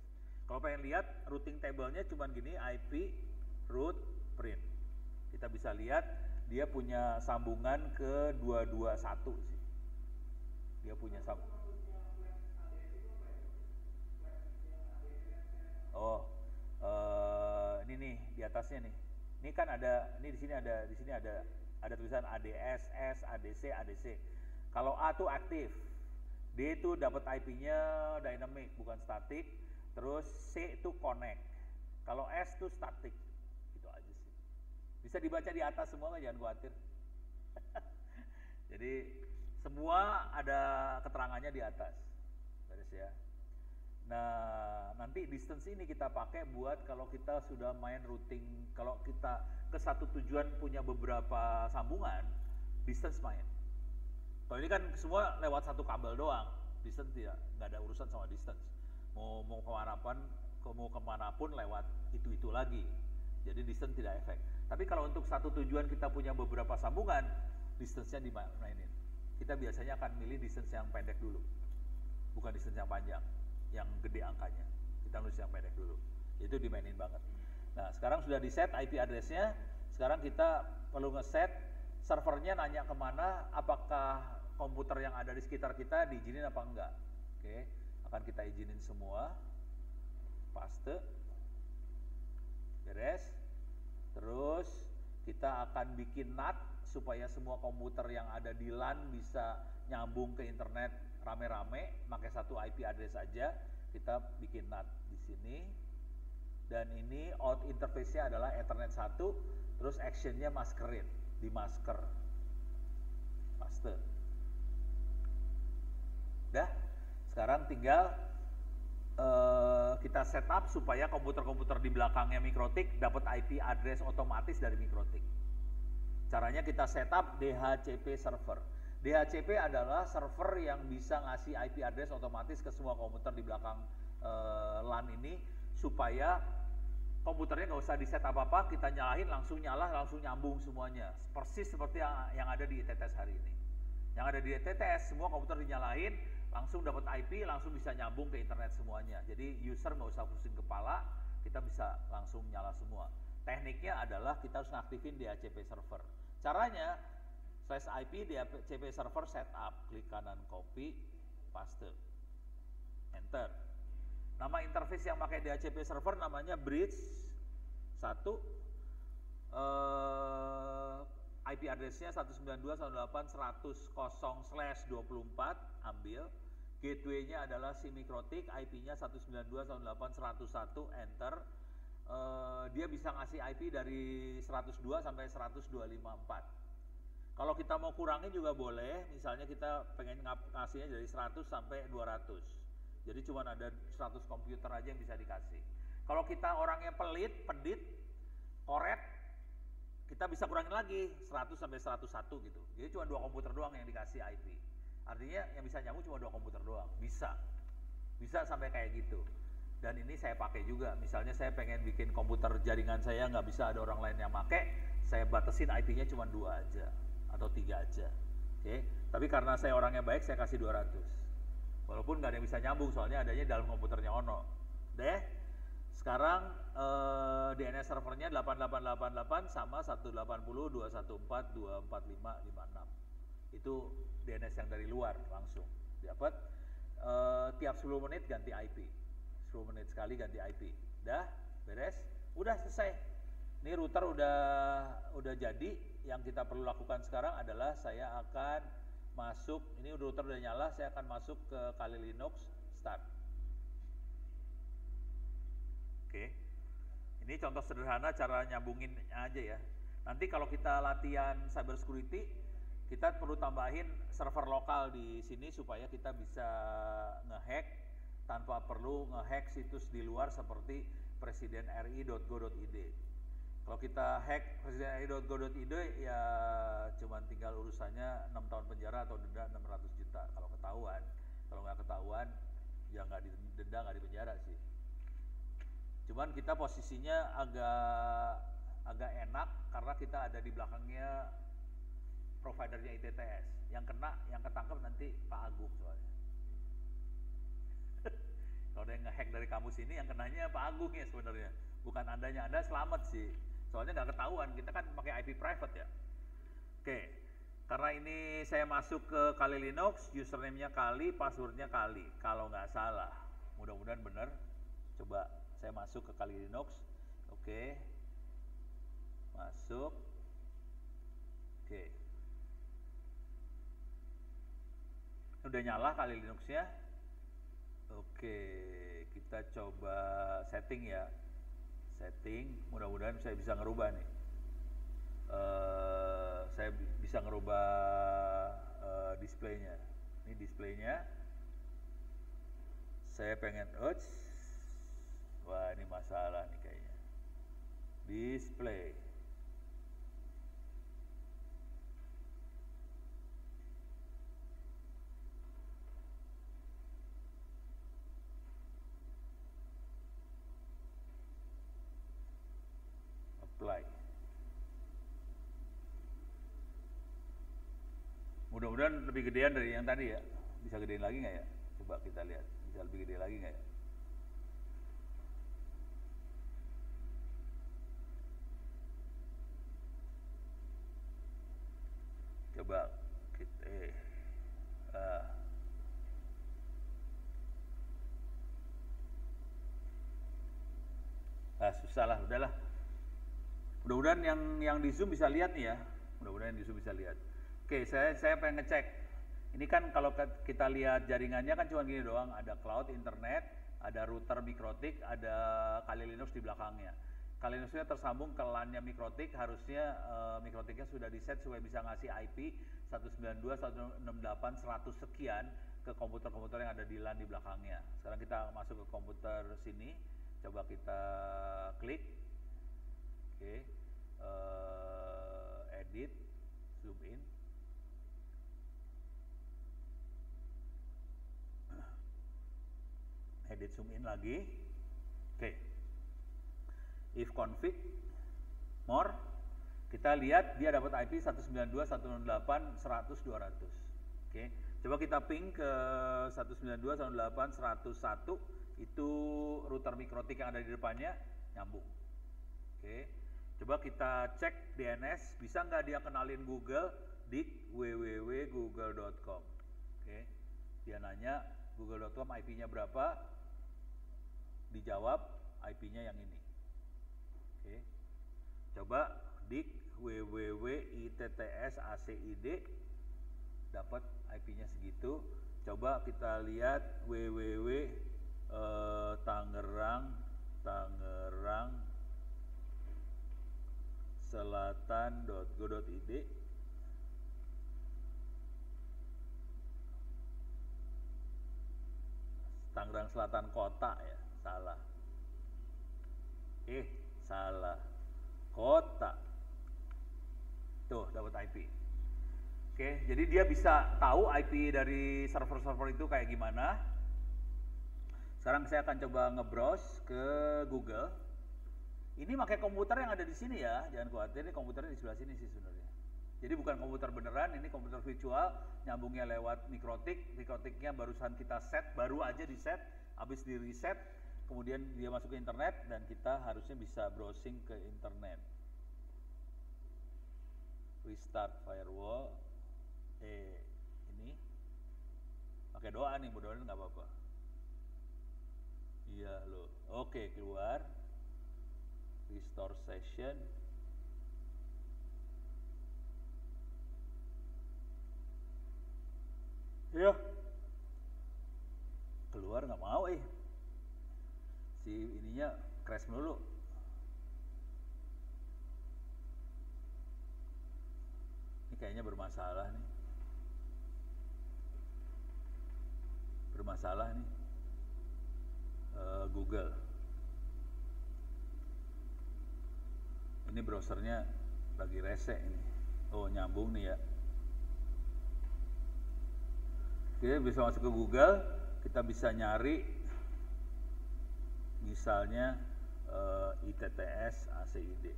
Kalau pengen lihat routing table-nya cuma gini, IP root print. Kita bisa lihat dia punya sambungan ke 221 sih. Dia punya sambungan. Oh, ini nih di atasnya nih. Ini kan ada, ini di sini ada tulisan ADS, S, ADC, ADC. Kalau A tuh aktif, D itu dapat IP-nya dynamic bukan static, terus C itu connect. Kalau S tuh static. Gitu aja sih. Bisa dibaca di atas semua, jangan khawatir. Jadi semua ada keterangannya di atas. Beres ya. Nah, nanti distance ini kita pakai buat kalau kita sudah main routing, kalau kita ke satu tujuan punya beberapa sambungan, distance main. Kalau ini kan semua lewat satu kabel doang, distance nggak ada urusan sama distance. Mau kemanapun lewat itu lagi. Jadi distance tidak efek. Tapi kalau untuk satu tujuan kita punya beberapa sambungan, distance-nya dimainin. Kita biasanya akan milih distance yang pendek dulu, bukan distance yang panjang, yang gede angkanya. Kita nulis yang pendek dulu. Itu dimainin banget. Nah, sekarang sudah di set IP address-nya. Sekarang kita perlu ngeset servernya, nanya kemana, apakah komputer yang ada di sekitar kita diizinin apa enggak. Oke, akan kita izinin semua. Paste. Beres. Terus kita akan bikin NAT supaya semua komputer yang ada di LAN bisa nyambung ke internet rame-rame, pakai satu IP address aja. Kita bikin NAT di sini. Dan ini out interface-nya adalah Ethernet 1, terus action-nya maskerin, di masker. Paste. Udah, sekarang tinggal kita setup supaya komputer-komputer di belakangnya Mikrotik dapat IP address otomatis dari Mikrotik. Caranya kita setup DHCP server. DHCP adalah server yang bisa ngasih IP address otomatis ke semua komputer di belakang LAN ini, supaya komputernya nggak usah di set apa-apa, kita nyalain langsung nyala, langsung nyambung semuanya. Persis seperti yang ada di ETTS hari ini. Yang ada di ETTS, semua komputer dinyalain, langsung dapat IP, langsung bisa nyambung ke internet semuanya. Jadi user nggak usah pusing kepala, kita bisa langsung nyala semua. Tekniknya adalah kita harus ngaktifin DHCP server. Caranya, /IP DHCP server setup, klik kanan copy, paste, enter. Nama interface yang pakai DHCP server namanya bridge 1, IP address-nya 192.168.100/24, ambil. Gateway-nya adalah si Mikrotik, IP-nya 192.168.101, enter. Dia bisa ngasih IP dari 102 sampai 102.54. Kalau kita mau kurangin juga boleh, misalnya kita pengen ngasihnya dari 100 sampai 200. Jadi cuma ada 100 komputer aja yang bisa dikasih. Kalau kita orangnya pedit, koret, kita bisa kurangin lagi 100 sampai 101 gitu. Jadi cuma 2 komputer doang yang dikasih IP. Artinya yang bisa nyambung cuma 2 komputer doang. Bisa sampai kayak gitu. Dan ini saya pakai juga. Misalnya saya pengen bikin komputer jaringan saya nggak bisa ada orang lain yang pakai, saya batasin IP-nya cuma 2 aja atau 3 aja. Oke. Tapi karena saya orangnya baik, saya kasih 200. Walaupun nggak ada yang bisa nyambung, soalnya adanya dalam komputernya Ono. Deh. Sekarang DNS servernya 8888 sama 180.214.245.56. Itu DNS yang dari luar langsung. Dapat tiap 10 menit ganti IP. 10 menit sekali ganti IP. Dah, beres, udah selesai. Ini router udah jadi. Yang kita perlu lakukan sekarang adalah saya akan masuk, ini router udah nyala, saya akan masuk ke Kali Linux, start. Oke. Ini contoh sederhana cara nyambungin aja ya. Nanti kalau kita latihan cyber security, kita perlu tambahin server lokal di sini supaya kita bisa ngehack tanpa perlu ngehack situs di luar seperti presidenri.go.id. Kalau kita hack presidenri.go.id ya cuman tinggal urusannya 6 tahun penjara atau denda 600 juta kalau ketahuan. Kalau nggak ketahuan ya nggak didenda, nggak dipenjara sih. Cuman kita posisinya agak enak karena kita ada di belakangnya providernya ITTS. Yang ketangkep nanti Pak Agung soalnya. Kalau ada yang ngehack dari kampus ini, yang kenanya Pak Agung ya sebenarnya, bukan Andanya. Anda selamat sih, soalnya nggak ketahuan. Kita kan pakai IP private ya. Oke, karena ini saya masuk ke Kali Linux, username-nya Kali, password-nya Kali. Kalau nggak salah, mudah-mudahan benar. Coba saya masuk ke Kali Linux. Oke, masuk. Oke, udah nyala Kali Linux-nya. Oke, kita coba setting ya. Setting, mudah-mudahan saya bisa ngerubah nih. Saya bisa ngerubah displaynya. Ini displaynya. Saya pengen, wah ini masalah nih kayaknya. Display. Apply. Mudah-mudahan lebih gedean dari yang tadi ya. Bisa gedein lagi nggak ya? Coba kita lihat. Bisa lebih gede lagi nggak ya? Coba kita susah lah, udahlah. Mudah-mudahan yang di Zoom bisa lihat nih ya. Mudah-mudahan di Zoom bisa lihat. Oke, saya pengen ngecek. Ini kan kalau kita lihat jaringannya kan cuma gini doang, ada cloud, internet, ada router Mikrotik, ada Kali Linux di belakangnya. Kali Linuxnya tersambung ke LAN-nya Mikrotik, harusnya Mikrotiknya sudah di-set supaya bisa ngasih IP 192.168.100 sekian ke komputer-komputer yang ada di LAN di belakangnya. Sekarang kita masuk ke komputer sini, coba kita klik. Oke, edit, zoom in. Edit, zoom in lagi. Oke. If config more, kita lihat dia dapat IP 192.168.100.200. Oke. Coba kita ping ke 192.168.101, itu router Mikrotik yang ada di depannya nyambung. Oke. Coba kita cek DNS, bisa nggak dia kenalin Google di www.google.com. Oke. Dia nanya google.com IP-nya berapa? Dijawab IP-nya yang ini. Oke. Coba dik www.ittsaCid, dapat IP-nya segitu. Coba kita lihat www Tangerang selatan.go.id. Tangerang Selatan kota ya, salah. Salah. Kota. Tuh, dapat IP. Oke, jadi dia bisa tahu IP dari server-server itu kayak gimana. Sekarang saya akan coba nge-browse ke Google. Ini pakai komputer yang ada di sini ya, jangan khawatir, ini komputernya di sebelah sini sih sebenarnya. Jadi bukan komputer beneran, ini komputer virtual, nyambungnya lewat Mikrotik. Mikrotiknya barusan kita set, baru aja di set, habis di reset, kemudian dia masuk ke internet dan kita harusnya bisa browsing ke internet. Restart firewall. Ini pakai doa nih, mudah-mudahan nggak apa-apa. Iya loh. Oke, keluar. restore session. Ya, keluar nggak mau si ininya crash melulu. Ini kayaknya bermasalah nih. Google. Ini browsernya lagi rese ini. Oh, nyambung nih ya. Kita bisa masuk ke Google, kita bisa nyari misalnya ITTS ACID.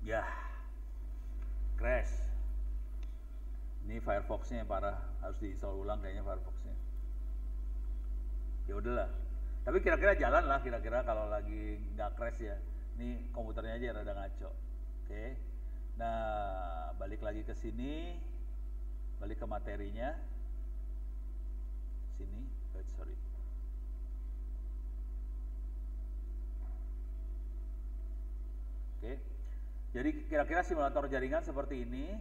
Ya, crash. Ini Firefox-nya yang parah, harus diinstal ulang kayaknya Firefox-nya. Ya udahlah. Tapi kira-kira jalan lah kira-kira kalau lagi nggak crash ya. Ini komputernya aja rada ngaco. Oke. Nah, balik lagi ke sini. Balik ke materinya. Sini, sorry. Oke. Jadi kira-kira simulator jaringan seperti ini.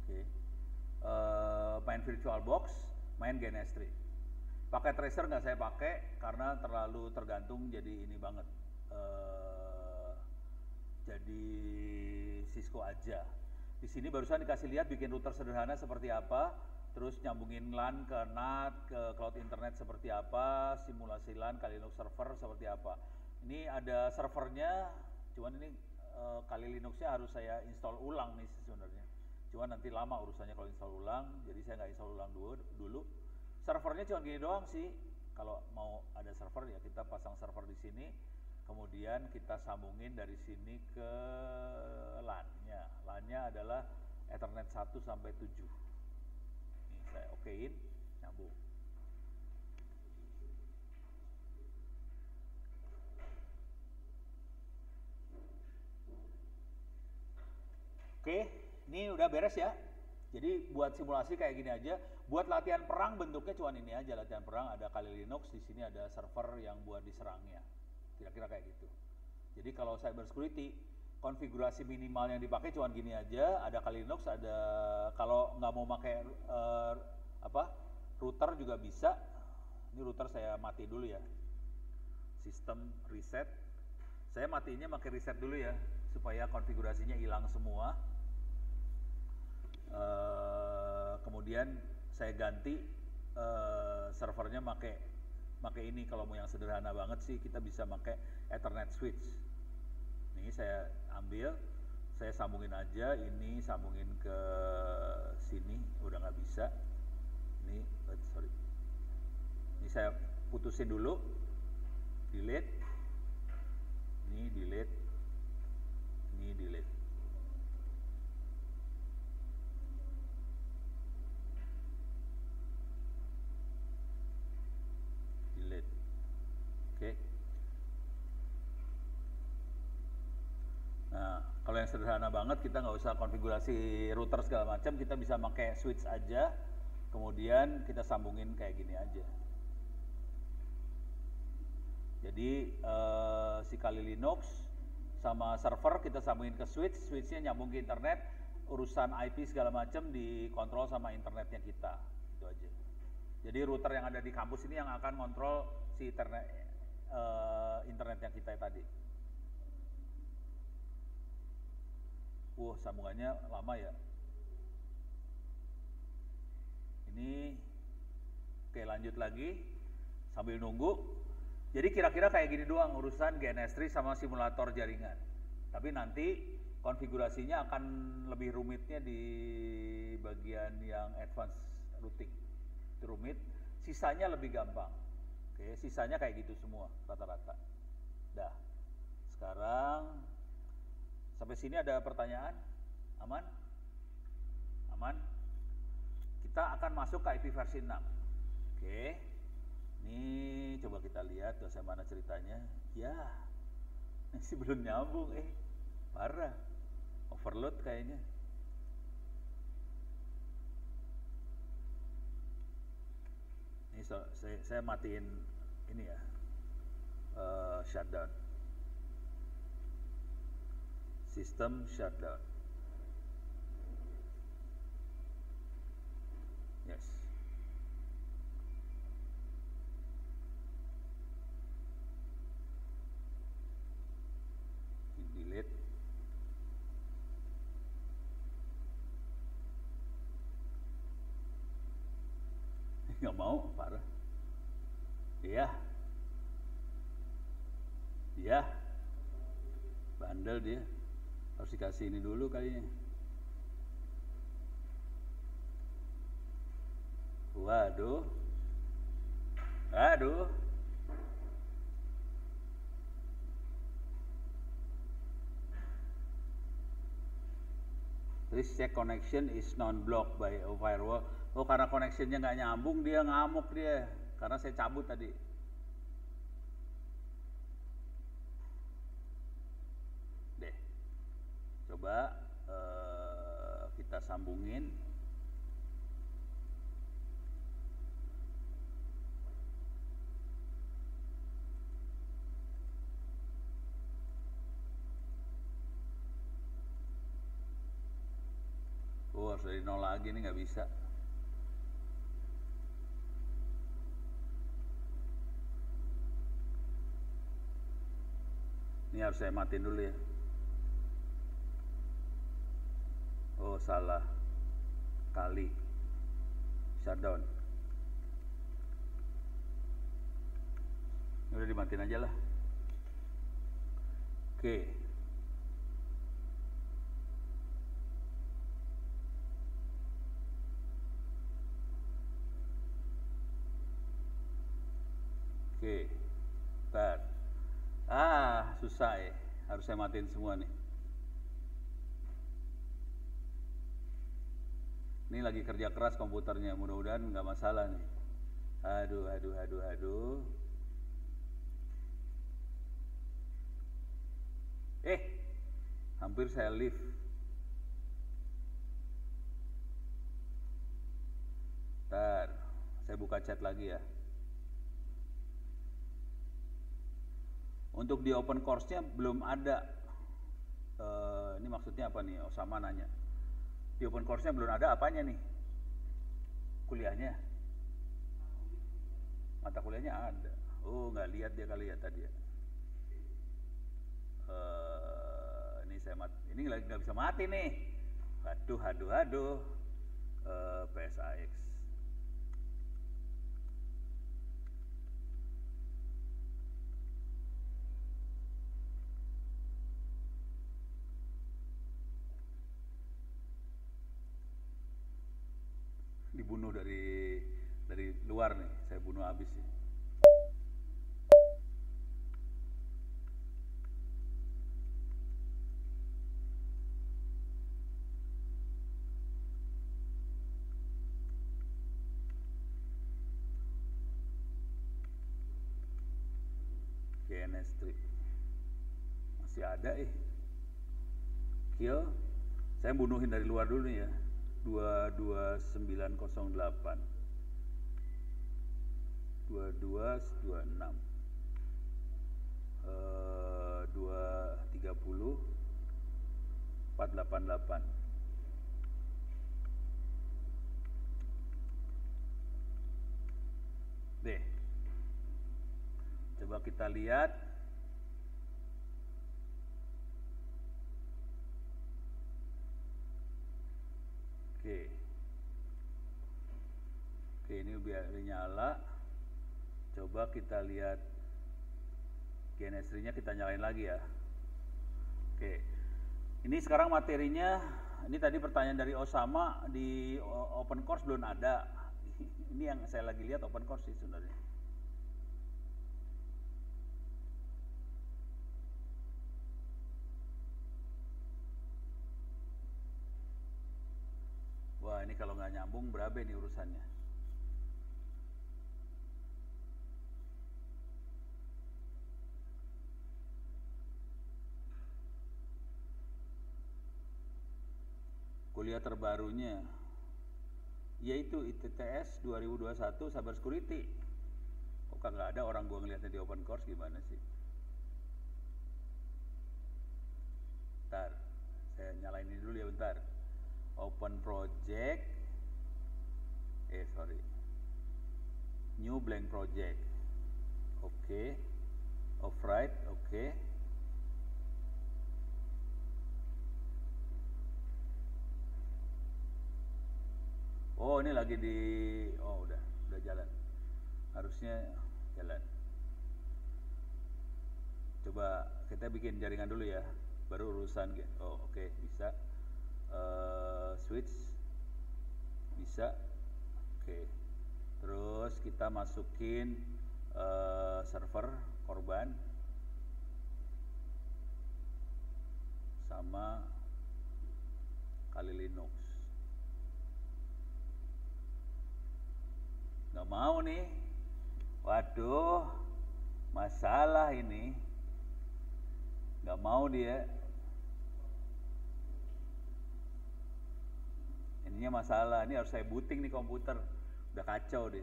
Oke. Main VirtualBox, main GNS3. Pakai tracer nggak saya pakai karena terlalu tergantung, jadi ini banget. Jadi Cisco aja. Di sini barusan dikasih lihat bikin router sederhana seperti apa, terus nyambungin LAN ke NAT, ke cloud internet seperti apa, simulasi LAN Kali Linux server seperti apa. Ini ada servernya, cuman ini Kali Linuxnya harus saya install ulang nih sebenarnya. Cuman nanti lama urusannya kalau install ulang, jadi saya nggak install ulang dulu. Servernya cuma gini doang sih. Kalau mau ada server ya kita pasang server di sini, kemudian kita sambungin dari sini ke LAN-nya. LAN-nya adalah Ethernet 1 sampai 7. Ini saya okein, nyambung. Oke, ini udah beres ya. Jadi buat simulasi kayak gini aja. Buat latihan perang bentuknya cuma ini aja, latihan perang ada Kali Linux, di sini ada server yang buat diserangnya. Kira-kira kayak gitu. Jadi kalau cyber security, konfigurasi minimal yang dipakai cuma gini aja, ada Kali Linux, ada kalau nggak mau pakai router juga bisa. Ini router saya mati dulu ya. Sistem reset. Saya matinya pakai reset dulu ya, supaya konfigurasinya hilang semua. Kemudian saya ganti servernya pakai ini. Kalau mau yang sederhana banget sih kita bisa pakai Ethernet switch. Ini saya ambil, saya sambungin aja, ini sambungin ke sini, udah nggak bisa. Ini sorry, ini saya putusin dulu, delete, ini delete, ini delete. Nah, kalau yang sederhana banget kita nggak usah konfigurasi router segala macam, kita bisa pakai switch aja, kemudian kita sambungin kayak gini aja. Jadi si Kali Linux sama server kita sambungin ke switch, switchnya nyambung ke internet, urusan IP segala macam dikontrol sama internetnya kita, itu aja. Jadi router yang ada di kampus ini yang akan kontrol si internetnya kita tadi. Sambungannya lama ya. Ini oke, lanjut lagi sambil nunggu. Jadi kira-kira kayak gini doang urusan GNS3 sama simulator jaringan. Tapi nanti konfigurasinya akan lebih rumitnya di bagian yang advanced routing. Itu rumit, sisanya lebih gampang. Oke, sisanya kayak gitu semua rata-rata. Dah. Sekarang sampai sini ada pertanyaan? Aman? Aman? Kita akan masuk ke IP versi 6. Oke. Ini coba kita lihat dosen mana ceritanya. Ya, masih belum nyambung. Parah. Overload kayaknya. saya matiin ini ya, shutdown. System shutdown. Yes. Delete. Nggak mau, parah. Iya. Iya. Bandel dia. Harus dikasih ini dulu kayaknya. Waduh. Aduh. Please check connection is non-blocked by a firewall. Oh, karena connectionnya nggak nyambung, dia ngamuk dia. Karena saya cabut tadi. Deh, coba kita sambungin. Oh, harus dari nol lagi nih, nggak bisa. Ini harus saya matiin dulu ya. Oh, salah kali. Shutdown. Udah dimatiin aja lah. Oke. Oke. Bentar. Susah ya. Harus saya matiin semua nih. Ini lagi kerja keras komputernya, mudah-mudahan nggak masalah nih. Aduh. Hampir saya leave. Bentar, saya buka chat lagi ya. Untuk di open course-nya belum ada. Ini maksudnya apa nih? Osama nanya. Di open course-nya belum ada apanya nih? Kuliahnya? Mata kuliahnya ada. Oh, nggak lihat dia kali ya tadi ya. Ini lagi nggak bisa mati nih. Aduh. PSAX. Dibunuh dari luar nih, saya bunuh habis sih. GNS3 masih ada kill. Saya bunuhin dari luar dulu nih ya. 22908 2226 230 488. Deh, coba kita lihat. Oke, ini biar nyala. Coba kita lihat GNS3-nya, kita nyalain lagi ya. Oke, ini sekarang materinya. Ini tadi pertanyaan dari Osama, di open course belum ada. Ini yang saya lagi lihat open course sih sebenarnya. Wah, ini kalau nggak nyambung berapa nih urusannya? Kuliah terbarunya yaitu ITTS 2021 Cyber Security. Kok nggak ada orang gua ngeliatnya di open course, gimana sih? Bentar, saya nyalain ini dulu ya bentar. Open project, new blank project. Oke. Off-right, oke. Oh, ini lagi di, oh udah jalan. Harusnya jalan. Coba kita bikin jaringan dulu ya, baru urusan gitu. Oh oke, bisa. Switch bisa. Oke. Terus kita masukin server korban sama Kali Linux. Nggak mau nih. Waduh, masalah ini. Nggak mau dia. Ininya masalah. Ini harus saya booting nih komputer. Udah kacau deh.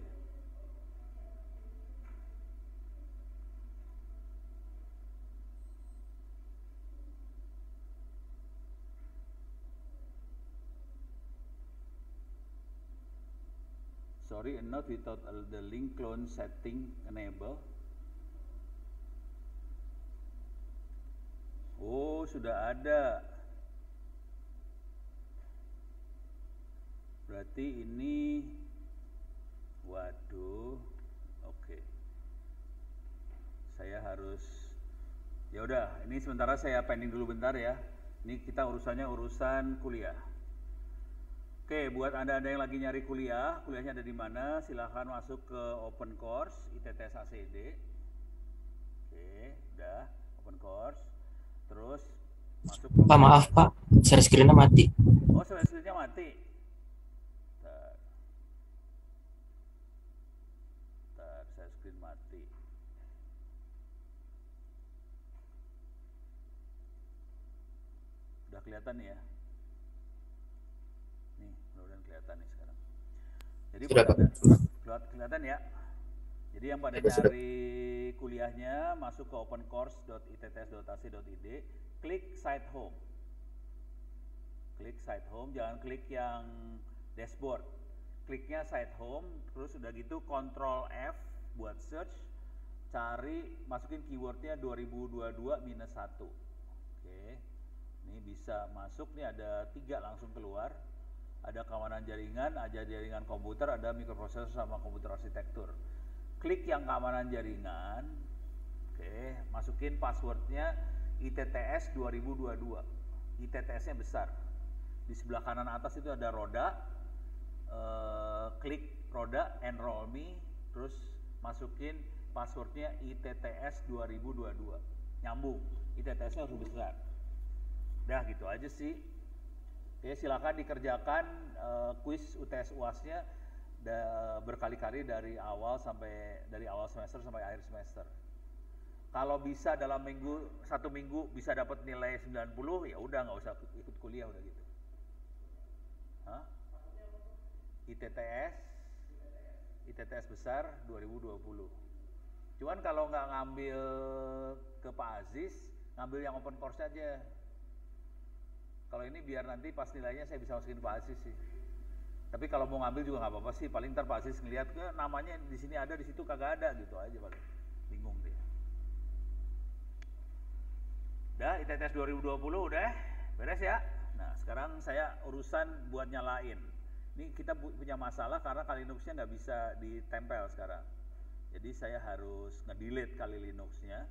Sorry, not without the link clone setting enable. Oh, sudah ada. Berarti ini, waduh, oke. Saya harus, ya udah. Ini sementara saya pending dulu bentar ya. Ini kita urusannya urusan kuliah. Oke, buat anda yang lagi nyari kuliah, kuliahnya ada di mana? Silahkan masuk ke open course ITTS ACD. Oke, udah open course. Terus masuk. Pak, maaf Pak, share screen-nya mati. Oh, share screen-nya mati. Bentar, share screen mati. Udah kelihatan nih ya? Nih, mudah-mudahan kelihatan nih sekarang. Jadi Sudah, Pak. kelihatan ya. Jadi yang pada cari kuliahnya masuk ke opencourse.itts.ac.id, klik site home. Klik site home, jangan klik yang dashboard. Kliknya site home, terus udah gitu Ctrl F buat search, cari, masukin keywordnya 2022-1. Oke, ini bisa masuk nih, ada 3 langsung keluar. Ada keamanan jaringan, ada jaringan komputer, ada microprocessor sama komputer arsitektur. Klik yang keamanan jaringan, oke, masukin passwordnya ITTS 2022. ITTS-nya besar. Di sebelah kanan atas itu ada roda, klik roda, enroll me, terus masukin passwordnya ITTS 2022. Nyambung, ITTS-nya harus besar. Udah gitu aja sih. Oke, silakan dikerjakan kuis UTS UAS-nya berkali-kali dari awal semester sampai akhir semester. Kalau bisa dalam satu minggu bisa dapat nilai 90, ya udah nggak usah ikut kuliah udah gitu. Hah? ITTS besar 2020. Cuman kalau nggak ngambil ke Pak Aziz, ngambil yang open course aja. Kalau ini biar nanti pas nilainya saya bisa masukin Pak Aziz sih. Tapi kalau mau ngambil juga nggak apa-apa sih, paling ntar Pak Aziz ngeliat ke namanya di sini ada, di situ kagak ada, gitu aja paling. Bingung dia. Udah, ITTS 2020 udah beres ya. Nah, sekarang saya urusan buat nyalain. Ini kita punya masalah karena Kali Linux-nya nggak bisa ditempel sekarang. Jadi saya harus nge-delete Kali Linux-nya.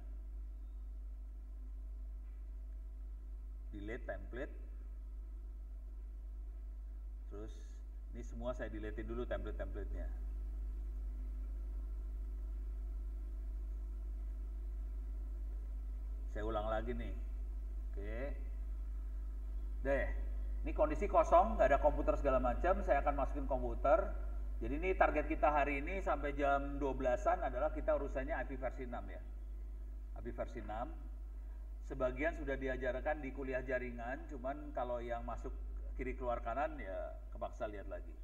Delete template. Terus ini semua saya deletein dulu template-templatenya. Saya ulang lagi nih. Oke. Deh, ini kondisi kosong, nggak ada komputer segala macam. Saya akan masukin komputer. Jadi ini target kita hari ini sampai jam 12-an adalah kita urusannya IP versi 6 ya. IP versi 6. Sebagian sudah diajarkan di kuliah jaringan, cuman kalau yang masuk kiri keluar kanan ya kepaksa lihat lagi.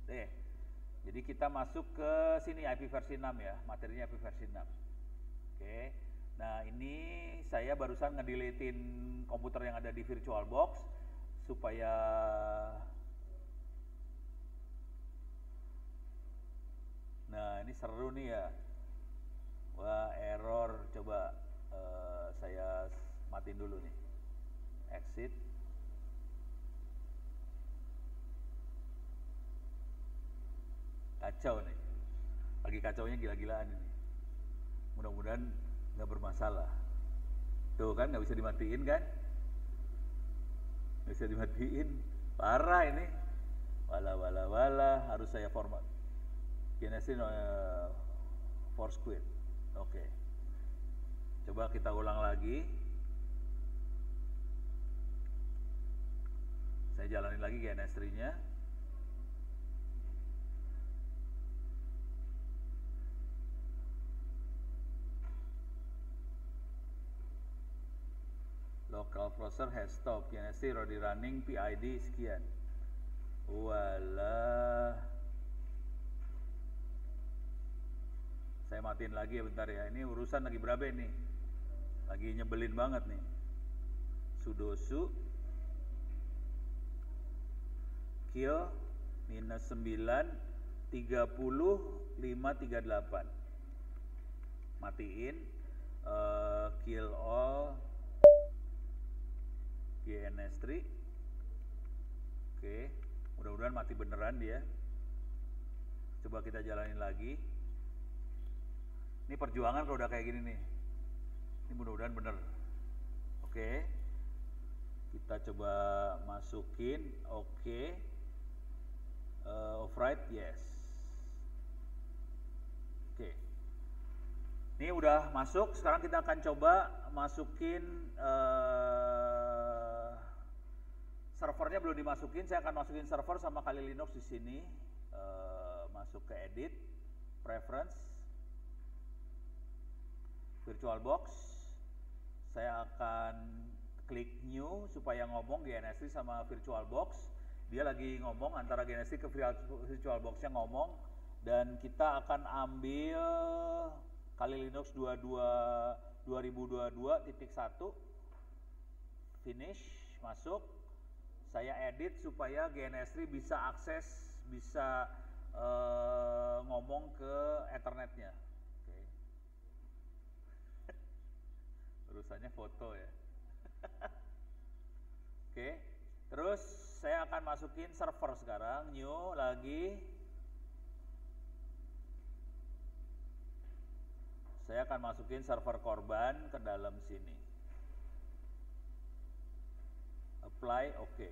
Deh. Jadi kita masuk ke sini IP versi 6 ya, materinya IP versi 6. Oke. Nah, ini saya barusan ngedeletein komputer yang ada di VirtualBox supaya nah, ini seru nih ya. Wah, error. Coba saya matiin dulu nih. Exit. Kacau nih. Lagi kacaunya gila-gilaan ini. Mudah-mudahan nggak bermasalah. Tuh kan nggak bisa dimatiin kan? Nggak bisa dimatiin. Parah ini. Wala, harus saya format. Genesis force quit. Oke. Coba kita ulang lagi. Saya jalanin lagi GNS3-nya. Local processor has stopped. GNS3 already running, PID sekian. Walah. Saya matiin lagi ya bentar ya. Ini urusan lagi berapa nih? Lagi nyebelin banget nih. Sudosu kill -9 30 538. Matiin kill all GNS3. Oke, mudah-mudahan mati beneran dia. Coba kita jalanin lagi. Ini perjuangan kalau udah kayak gini nih. Ini mudah-mudahan bener. Oke. Kita coba masukin. Oke. Override, yes. Oke. Ini udah masuk. Sekarang kita akan coba masukin servernya belum dimasukin. Saya akan masukin server sama Kali Linux di sini. Masuk ke edit, preference, VirtualBox. Saya akan klik new supaya ngomong GNS3 sama VirtualBox. Dia lagi ngomong antara GNS3 ke VirtualBox-nya ngomong, dan kita akan ambil Kali Linux 2022.1 finish, masuk. Saya edit supaya GNS3 bisa akses, bisa ngomong ke Ethernetnya. Urusannya foto ya. Oke, terus saya akan masukin server sekarang, new lagi. Saya akan masukin server korban ke dalam sini. Apply, oke.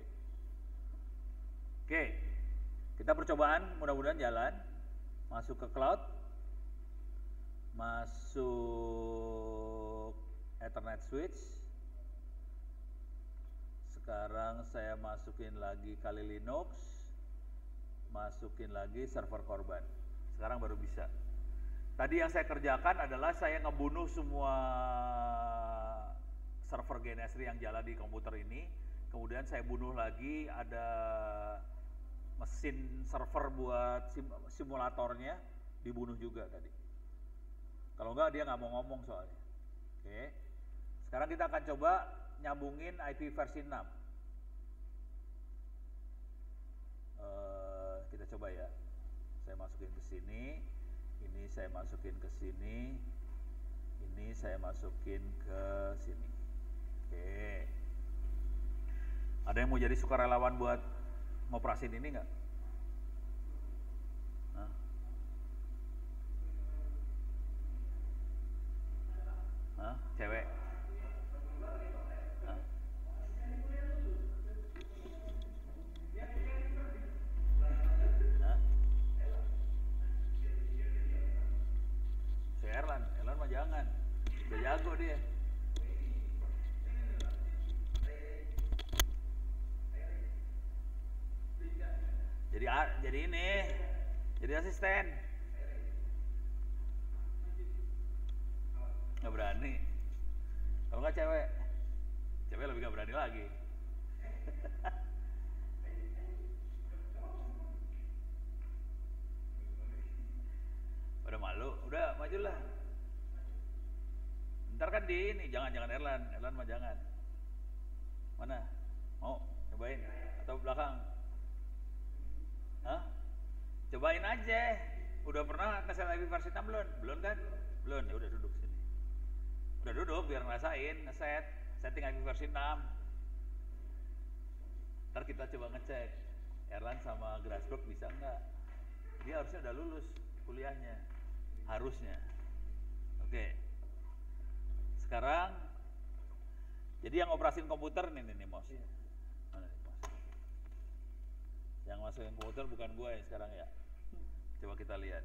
Oke, kita percobaan, mudah-mudahan jalan. Masuk ke cloud, masuk Ethernet switch. Sekarang saya masukin lagi Kali Linux, masukin lagi server korban. Sekarang baru bisa. Tadi yang saya kerjakan adalah saya ngebunuh semua server GNS3 yang jalan di komputer ini. Kemudian saya bunuh lagi, ada mesin server buat simulatornya, dibunuh juga tadi. Kalau enggak dia nggak mau ngomong soalnya. Oke. Sekarang kita akan coba nyambungin IP versi 6. Kita coba ya. Saya masukin ke sini. Ini saya masukin ke sini. Ini saya masukin ke sini. Oke. Ada yang mau jadi sukarelawan buat ngoperasin ini nggak? Hah? Hah? Cewek? Hah? Hah? Si Erlan mah jangan. Udah jago dia. Jadi ini, jadi asisten. Nggak berani. Kalau nggak cewek lebih nggak berani lagi. Lalu udah majulah. Ntar kan di ini, jangan Erlan mah jangan. Mana? Mau cobain atau belakang? Hah? Cobain aja. Udah pernah ngeset IP versi 6 belum? Belum kan? Belum, ya udah duduk sini. Udah duduk biar ngerasain ngeset setting IP versi 6. Ntar kita coba ngecek Erlan sama Grasberg bisa nggak? Dia harusnya udah lulus kuliahnya, harusnya. Oke. Sekarang, jadi yang operasin komputer nih Mos. Mana nih Mos? Yang masukin komputer bukan gue ya sekarang ya. Coba kita lihat.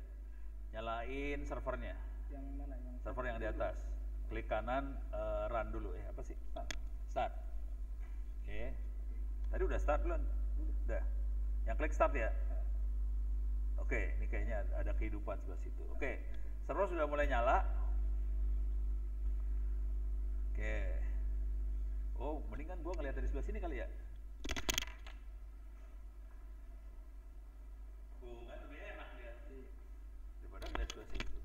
Nyalain servernya. Yang mana? Server yang di atas. Klik kanan, run dulu. Apa sih? Start. Oke. Tadi udah start belum? Udah. Yang klik start ya? Oke, ini kayaknya ada kehidupan sebelah situ. Oke, server sudah mulai nyala. Oke. Oh, mendingan gua ngeliat dari sebelah sini kali ya? Kan lebih enak lihat daripada ngeliat sebelah situ.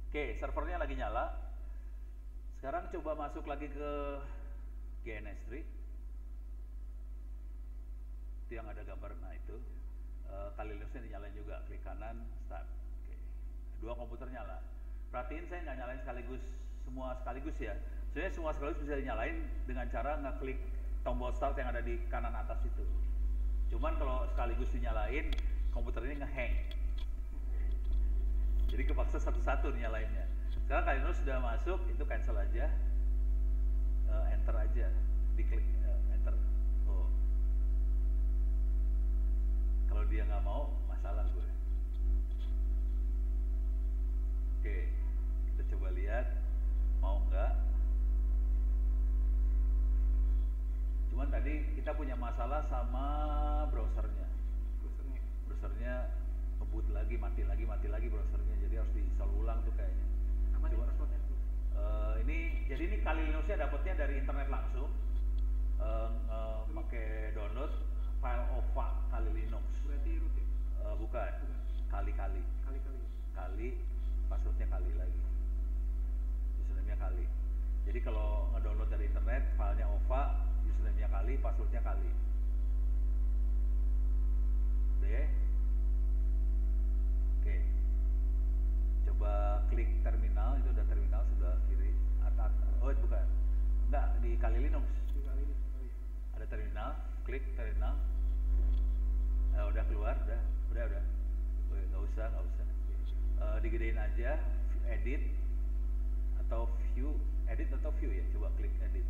Oke, servernya lagi nyala. Sekarang coba masuk lagi ke GNS3. Itu yang ada gambar, nah itu Kali Linuxnya dinyalain juga, klik kanan start. Oke. Dua komputer nyala. Perhatiin saya nggak nyalain semua sekaligus ya. Sebenarnya semua sekaligus bisa dinyalain dengan cara ngeklik tombol start yang ada di kanan atas itu. Cuman kalau sekaligus dinyalain, komputer ini ngehang. Jadi kepaksa satu-satu dinyalainnya. Sekarang Kali Linux sudah masuk, itu cancel aja, enter aja, diklik enter. Oh. Kalau dia nggak mau, masalah gue. Oke, kita coba lihat mau nggak. Cuman tadi kita punya masalah sama browsernya. Browsernya ngebut lagi, mati lagi browsernya. Jadi harus di-install ulang tuh kayaknya. Apa nih passwordnya tuh? Jadi ini Kali Linuxnya dapetnya dari internet langsung. Pakai download file OVA Kali Linux. Berarti root ya? Bukan. Kali passwordnya Kali lagi, username-nya Kali. Jadi kalau ngedownload dari internet filenya OVA, username-nya Kali, passwordnya Kali. Oke. Coba klik terminal, itu udah terminal sebelah kiri atas. Oh bukan, enggak, di Kali Linux. Di Kali ini. Oh iya. Ada terminal, klik terminal. Udah keluar, udah. Nggak usah. Digedein aja, edit atau view ya. Coba klik edit.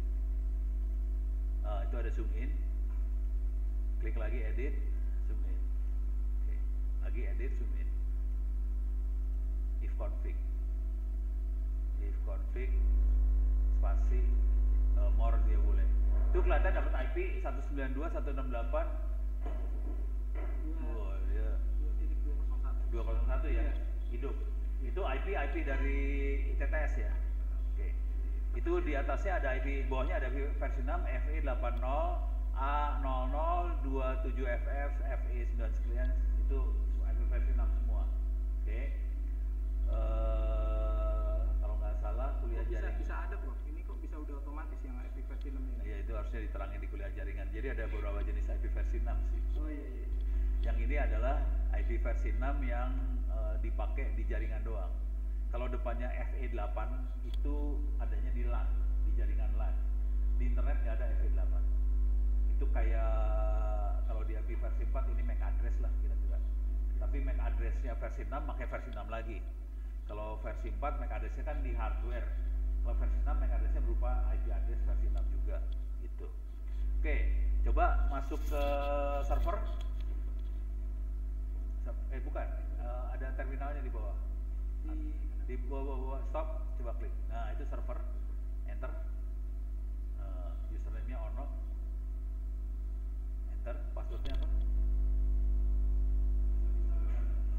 Itu ada zoom in. Klik lagi edit, zoom in. Oke. Lagi edit, zoom in. If config, spasi, more dia boleh. Itu kelihatan dapat IP 192.168. Oh iya. 201 ya. Hidup. Itu IP dari ITTS ya. Oke. Itu di atasnya ada IP, bawahnya ada versi 6 FE80 A0027FF FE9 sekian, itu IP versi 6 semua. Oke. Kalau nggak salah kuliah jaringan. Bisa ada kok. Ini kok bisa udah otomatis yang IP versi 6 ini? Iya, itu harusnya diterangin di kuliah jaringan. Jadi ada beberapa jenis IP versi 6 sih. Oh iya. Yang ini adalah IP versi 6 yang dipakai di jaringan doang. Kalau depannya FE8 itu adanya di LAN, di jaringan LAN. Di internet nggak ada FE8. Itu kayak kalau di IP versi 4 ini MAC address lah kira-kira. Tapi MAC addressnya versi 6 pakai versi 6 lagi. Kalau versi 4 MAC addressnya kan di hardware. Kalau versi 6 MAC addressnya berupa IP address versi 6 juga gitu. Oke, coba masuk ke server. Bukan, ada terminalnya di bawah. Di bawah stop, coba klik. Nah, itu server. Enter. Username-nya ono. Enter. Passwordnya apa?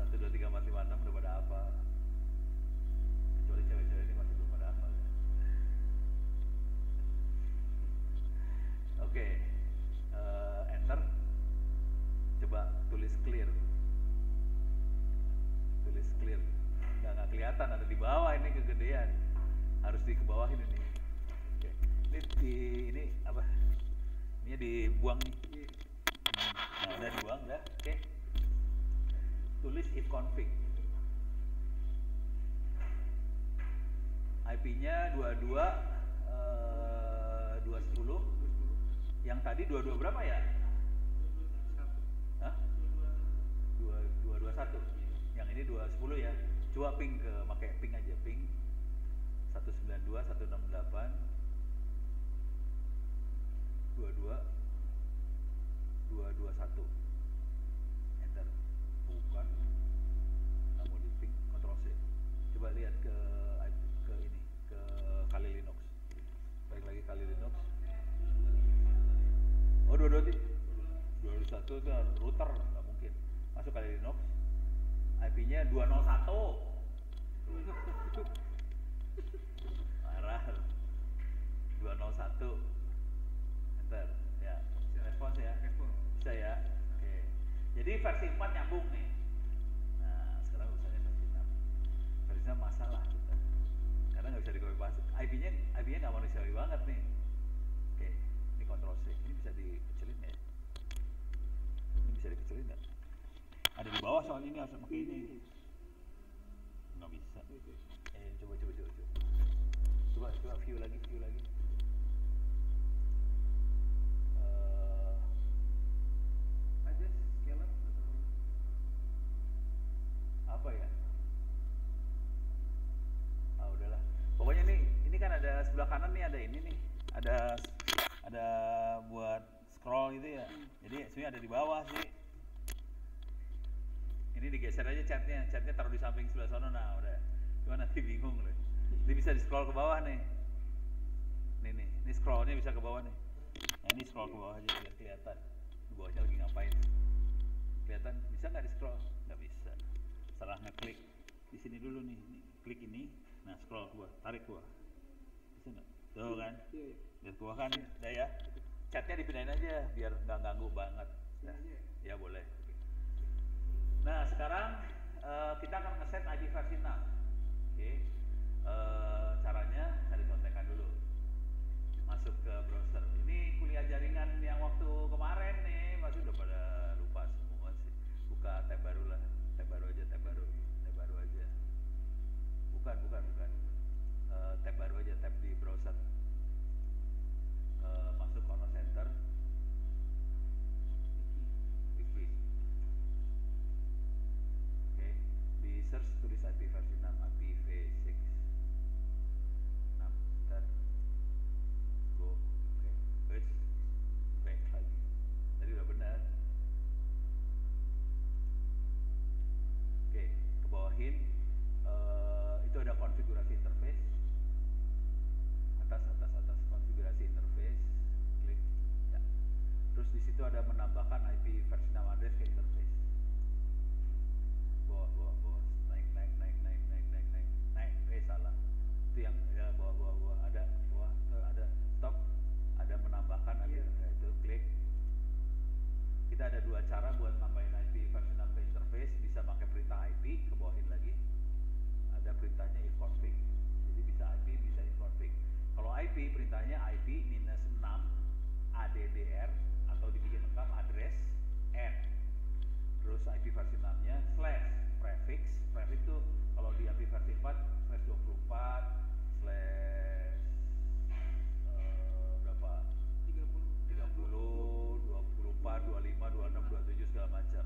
1234566 udah pada apa? Kecuali cewek-cewek ini masih belum pada apa. Oke. Enter. Coba tulis clear. harus dikebawahin ini. Oke. Ini apa? Ini dibuang nih. Nah, udah dibuang udah. Oke. Tulis if config. IP-nya 210. Yang tadi 22 berapa ya? Hah? 221. Yang ini 210 ya. Coba ping pakai ping aja, ping 192 168 22 221. Enter. Bukan. Nggak mau di ping, Ctrl C. Coba lihat ke ini, ke Kali Linux. Balik lagi Kali Linux. Oh, 221 itu router, nggak mungkin. Masuk Kali Linux. IP-nya 201. Marah. 201. Enter. Ya, respons ya. Bisa ya. Oke. Jadi versi 4 nyambung nih. Nah, sekarang urusannya versi 6. Versi 6 masalah kita. Karena nggak bisa di copy paste. IP-nya nggak manusiawi banget nih. Oke, ini Ctrl C. Ini bisa dikecilin ya? Ini bisa dikecilin nggak? Ada di bawah soal ini harus pakai ini. Nggak bisa. Coba view lagi. Aja scaler atau Apa ya? Udahlah. Pokoknya ini kan ada sebelah kanan nih, ada ini nih. Ada buat scroll gitu ya. Jadi sebenarnya ada di bawah sih. Ini digeser aja catnya taruh di samping sebelah sana. Nah udah, cuma nanti bingung loh. Ini bisa di scroll ke bawah nih. Ini scrollnya bisa ke bawah nih. Nah ini scroll ke bawah aja biar kelihatan. Di bawahnya lagi ngapain? Kelihatan? Bisa nggak di scroll? Nggak bisa. Salah ngeklik. Di sini dulu nih. Klik ini. Nah scroll ke bawah, tarik ke bawah. Bisa nggak? Tuh kan? Lihat ke bawah kan? Udah ya. Catnya dipindahin aja biar nggak ganggu banget. Nah, ya boleh. Nah sekarang kita akan ngeset IP versi 6. Oke. Caranya cari contekan dulu. Masuk ke browser. Ini kuliah jaringan yang waktu kemarin nih, masih udah pada lupa semua sih. Buka tab baru lah. Tab baru aja. Bukan. Tab baru aja, tab di browser. Masuk Honor Center. Wiki. Oke, di search tulis IP versi 6, IPv6. 6, bentar. Go. Oke, wait. Back lagi. Tadi udah benar. Oke, ke bawahin. Itu ada konfigurasi interface. Atas konfigurasi interface. Klik. Ya. Terus di situ ada menambahkan IP versi 6 address ke interface. Bawah. Naik. Salah. Itu yang ya bawah. Ada bawah, ada stop. Ada menambahkan ada itu klik. Kita ada dua cara buat nambahin IP versi 6 ke interface, bisa pakai perintah IP, ke bawahin lagi. Ada perintahnya if config. Jadi bisa IP, bisa if config. Kalau IP perintahnya IP -6 addr atau dibikin lengkap address n. Terus IP versi 6-nya slash prefix itu kalau di IP versi 4 slash 24 slash berapa? 30, 24, 25, 26, 27 segala macam.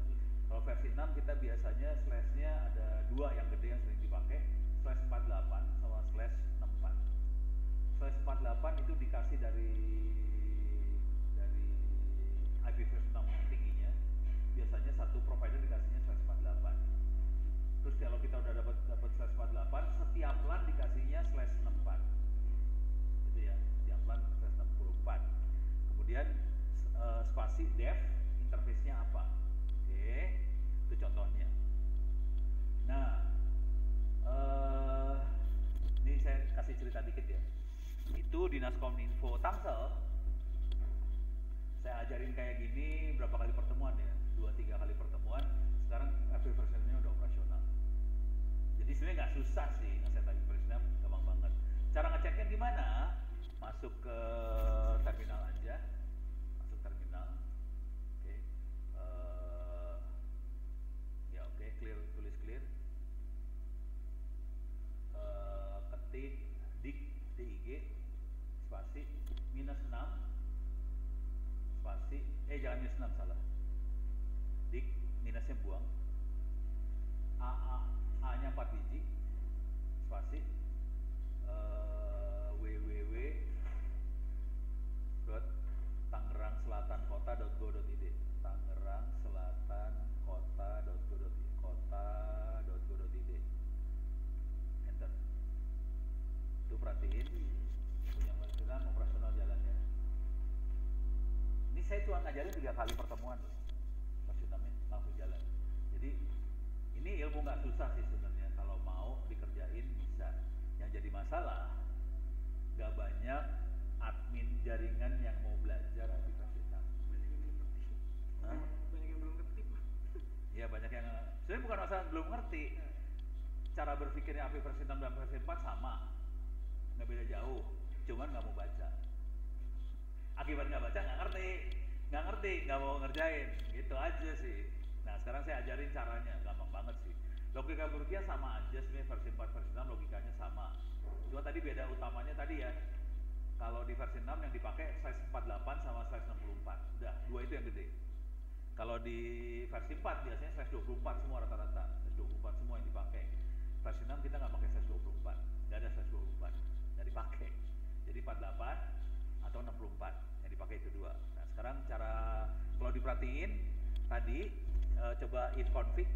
Kalau versi 6 kita biasanya slashnya ada dua yang gede yang sering dipakai, slash 48 sama slash 64. Slash 48 itu dikasih dari IP versi 6 yang tingginya. Biasanya satu provider dikasihnya slash 48. Terus kalau kita udah dapat slash 48, setiap LAN dikasihnya slash 64. Gitu ya, setiap LAN slash 64. Kemudian spasi def interface-nya apa? Oke, itu contohnya. Nah, ini saya kasih cerita dikit ya. Itu Dinas Kominfo Tangsel, saya ajarin kayak gini berapa kali pertemuan ya, 2-3 kali pertemuan. Sekarang IP versionnya udah operasional. Jadi sebenarnya nggak susah sih ngeset IP versionnya, gampang banget. Cara ngeceknya gimana? Masuk ke terminal aja, masuk terminal. Oke. Ya oke, clear, tulis clear. Ketik dig spasi -6 spasi jangan -6, salah. Dig minusnya buang. A nya 4 biji spasi www.tangerangselatankota.go.id tangerangselatankota.go.id enter. Itu perhatiin punya peraturan operasional jalan ya. Ini saya cuma ngajarin 3 kali pertemuan loh, persidangannya langsung jalan. Jadi ini ilmu nggak susah sih sebenarnya, kalau mau dikerjain bisa. Yang jadi masalah nggak banyak admin jaringan yang mau belajar aplikasi SAP. Banyak yang belum ngerti. Hah? Banyak yang belum ngerti, Pak. Ya banyak yang sebenarnya bukan masalah belum ngerti. Cara berpikirnya API versi 6 dan versi 4 sama, nggak beda jauh, cuman nggak mau baca. Akibat nggak baca nggak ngerti, nggak mau ngerjain, gitu aja sih. Nah sekarang saya ajarin caranya, gampang banget sih. Logika berpikir sama aja sebenarnya, versi 4 versi 6 logikanya sama. Cuma tadi beda utamanya tadi ya. Kalau di versi 6 yang dipakai size 48 sama size 64. Udah, dua itu yang gede. Kalau di versi 4 biasanya size 24 semua rata-rata. Size 24 semua yang dipakai. Versi 6 kita nggak pakai size 24. Nggak ada size 24. Nggak dipakai. Jadi 48 atau 64 yang dipakai itu dua. Nah sekarang cara, kalau diperhatiin tadi coba if config.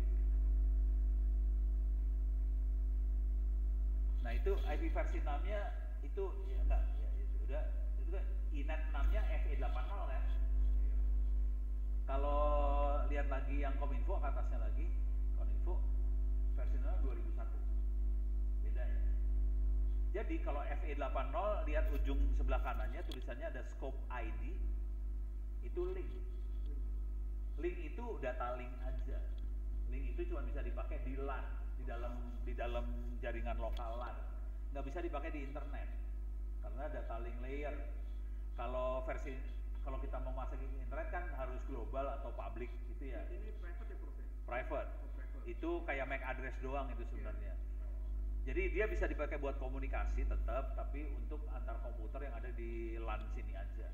Nah itu IP versi 6-nya itu ya enggak ya, itu udah itu kan inet 6-nya FE80 kan. Kalau lihat lagi yang Kominfo ke atasnya lagi, Kominfo versi 6 2001. Beda ya. Jadi kalau FE80 lihat ujung sebelah kanannya tulisannya ada scope ID, itu link. Link itu data link aja. Link itu cuma bisa dipakai di LAN, di dalam jaringan lokal LAN. Nggak bisa dipakai di internet karena data link layer. Kalau kita mau masuk ke internet kan harus global atau public gitu ya. Ini private ya, Prof? Private. Oh, private. Itu kayak MAC address doang itu sebenarnya. Jadi dia bisa dipakai buat komunikasi tetap, tapi untuk antar komputer yang ada di LAN sini aja.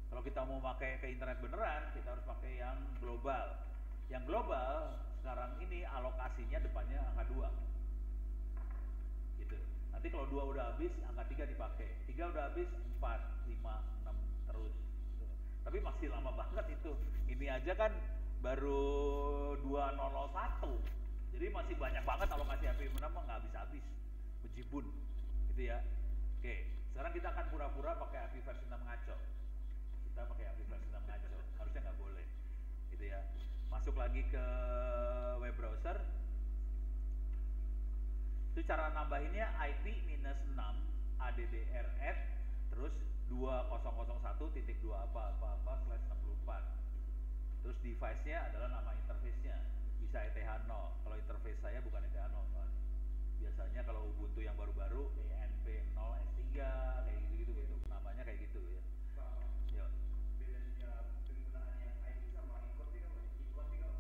Kalau kita mau pakai ke internet beneran, kita harus pakai yang global. Yang global sekarang ini alokasinya depannya angka 2. Gitu. Nanti kalau 2 udah habis, angka 3 dipakai. 3 udah habis, 4, 5, 6 terus. Gitu. Tapi masih lama banget itu. Ini aja kan baru 2001. Jadi masih banyak banget alokasi API menambah, nggak habis-habis. Bejibun. Gitu ya. Oke, sekarang kita akan pura-pura pakai API versi 6 ngaco. Kita pakai API versi 6 ngaco. Harusnya nggak boleh. Gitu ya. Masuk lagi ke web browser. Itu cara nambahinnya IP-6 addr add terus 2001.2 apa/64. Terus device-nya adalah nama interface-nya. Bisa ETH0. Kalau interface saya bukan ETH0 soalnya. Biasanya kalau Ubuntu yang baru-baru ENP0S3 kayak gitu-gitu bentuk namanya kayak gitu ya. Yo. Bedanya penggunaannya ID sama import juga, Pak? Import juga.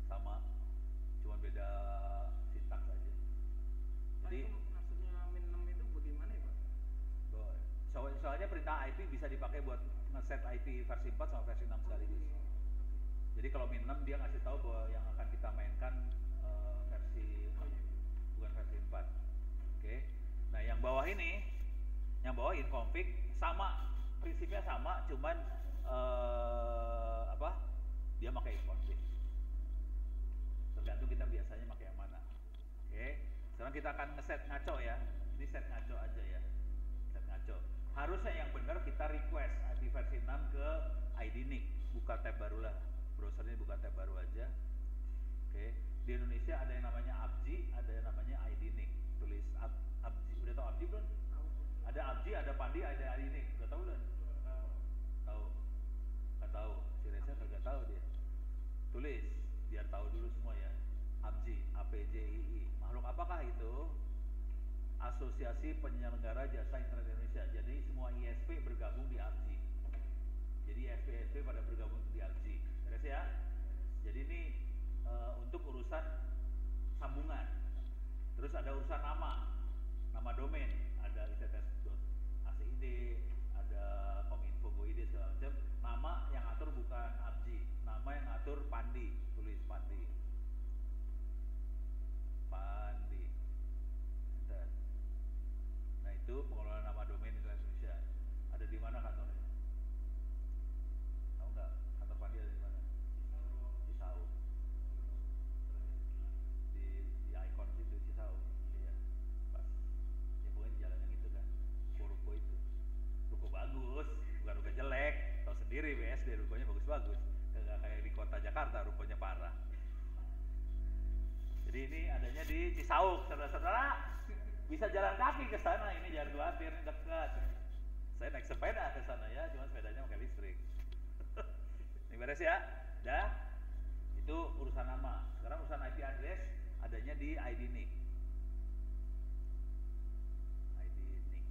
Sama. Cuma beda sintaks aja. Jadi Itu maksudnya min6 itu bagaimana ya, Pak? soalnya perintah IP bisa dipakai buat ngeset IP versi 4 sama versi 6 sekaligus. Jadi kalau min 6 dia ngasih tahu bahwa yang akan kita mainkan versi 6, bukan versi 4. Oke. Nah, yang bawah ini, yang bawah in config sama, prinsipnya sama, cuman dia pakai in config. Tergantung kita biasanya pakai yang mana. Oke. Sekarang kita akan ngeset ngaco ya. Ini set ngaco aja ya. Set ngaco. Harusnya yang benar kita request IP versi 6 ke IDNIC. Buka tab baru lah. Browsernya buka tab baru aja. Oke. Di Indonesia ada yang namanya ABJI, ada yang namanya IDNIC. Tulis ABJI. Udah tahu ABJI belum? Ada ABJI, ada Pandi, ada IDNIC. Udah tahu belum? Tahu. Nggak tahu. Si Reza kagak tahu dia. Tulis biar tahu dulu semua ya. ABJI, APJII. Makhluk apakah itu? Asosiasi Penyelenggara Jasa Internet Indonesia. Jadi semua ISP bergabung di ABGI. Jadi ISP pada bergabung di ABGI. Beres ya? Jadi ini untuk urusan sambungan. Terus ada urusan nama domain, ada its.acid, ada kominfo.go.id segala macam. Nama yang atur bukan ABGI, nama yang atur Pandi, tulis Pandi. Bentar. Nah itu pengelolaan nama domain Internet Indonesia. Ada di mana kantornya? Tahu nggak? Kantor Pandi ada di mana? Cisauk. Di Icon situ Cisauk. Iya, pas. Ya pokoknya di jalan yang itu kan. Ruko itu. Ruko bagus, bukan ruko jelek. Tahu sendiri BSD rukonya bagus-bagus. Nggak kayak di kota Jakarta rukonya parah. Jadi ini adanya di Cisauk, saudara-saudara. Bisa jalan kaki ke sana, ini jangan khawatir, dekat. Saya naik sepeda ke sana ya, cuma sepedanya pakai listrik. Ini beres ya, dah. Itu urusan nama. Sekarang urusan IP address adanya di ID NIC. ID NIC.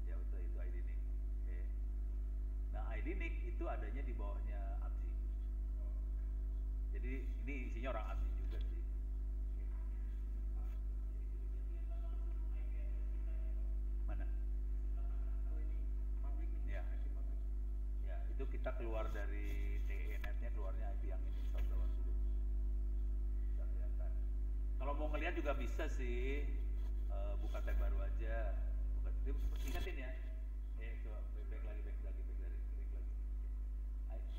Ya betul itu ID NIC. Oke. Nah ID NIC itu adanya di bawahnya ABGI. Jadi ini isinya orang ABGI juga sih. Mana? Ya. Ya, itu kita keluar dari TE-net-nya, keluarnya IP yang ini 180. Bisa kelihatan. Kalau mau ngelihat juga bisa sih, buka tab baru aja. Ingatin ya. Coba back lagi.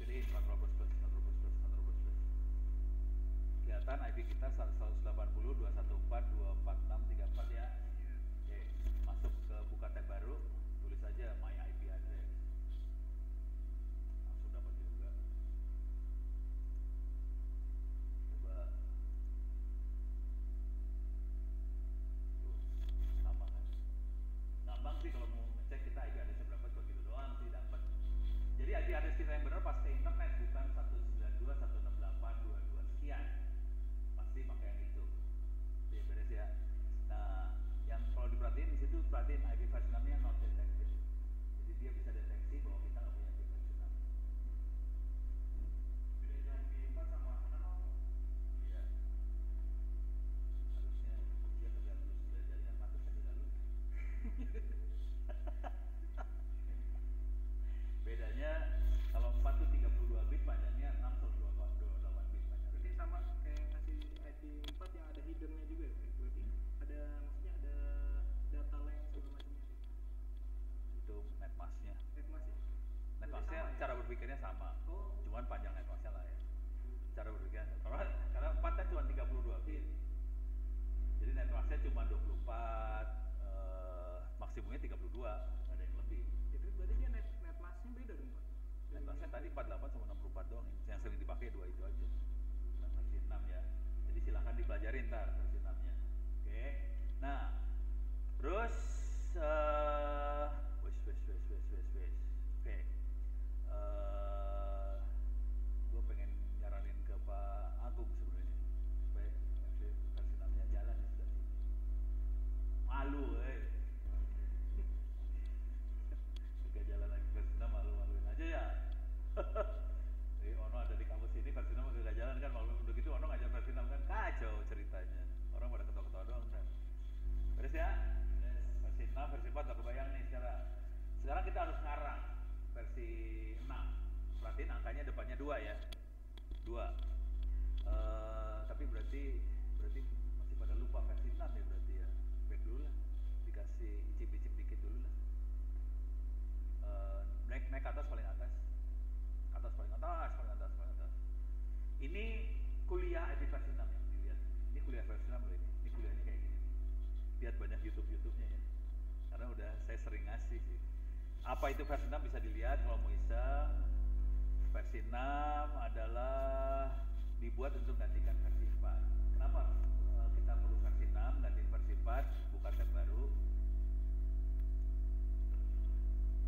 Pilih control plus. Kelihatan IP kita 180.214.246.34 ya. Oke, masuk ke buka tab baru, tulis aja my IP address. Langsung dapat juga. Coba. Tuh, sama kan? Gampang sih kalau mau ngecek kita IP address berapa, cuma gitu doang sih dapat. Jadi IP address kita yang benar pas ke internet, bukan 192.168.22 sekian. Pasti pakai yang itu. Ya beres ya. Nah, yang kalau diperhatiin di situ perhatiin IP versi namanya not detected. Jadi dia bisa deteksi bahwa kita nggak punya IP versi nama. Bedanya IP 4 sama 6 Iya. Harusnya dia kerja lulus belajar yang patut saya tidak lulus. Bedanya kalau 4 tuh 32 bit panjangnya, 6 128 bit panjangnya. berarti sama kayak kasih IP 4 yang ada hiddennya juga ya, berarti ada, maksudnya ada data length segala macamnya sih. Itu netmasknya. Netmas ya? Netmasknya Sama ya? cara berpikirnya sama. Oh. Cuman panjang netmasknya lah ya. Cara berpikirnya. Karena 4 kan cuma 32 bit. Jadi netmasknya cuma 24, maksimumnya 32, nggak ada yang lebih. Ya, terus berarti dia netmasnya beda dong Pak? Netmasknya tadi 48 sama 64 doang. Yang sering dipakai dua itu aja. Nah, versi 6 ya. Jadi silahkan dipelajari ntar versi 6-nya. Oke. Nah, terus Oke. Gue pengen nyaranin ke Pak Agung sebenarnya supaya versi 6-nya jalan di sebelah sini. Malu, Jika jalan lagi versi 6 malu-maluin aja ya. Jadi Ono ada di kampus ini versi 6 gak jalan kan, malu udah gitu Ono ngajar versi 6 kan kacau ceritanya. Orang pada ketawa-ketawa doang kan. Beres ya? Versi 6, versi 4 gak kebayang nih sekarang. Sekarang kita harus ngarang versi 6. Perhatiin angkanya depannya 2 ya. 2. Tapi berarti masih pada lupa versi 6 ya berarti ya. Back dulu lah. Dikasih icip-icip dikit dulu lah. Naik ke atas paling atas. Paling atas. Ini kuliah IP versi 6 yang dilihat. Ini kuliah versi 6 loh ini. Ini kuliahnya kayak gini. Lihat banyak YouTube-nya ya. Karena udah saya sering ngasih sih. Apa itu versi 6 bisa dilihat kalau mau iseng. Versi 6 adalah dibuat untuk gantikan versi 4. Kenapa kita perlu versi 6 gantiin versi 4? Buka tab baru.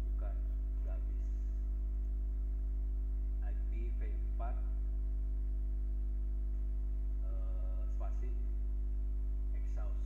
Bukan, udah habis. IPv4 spasi exhaust.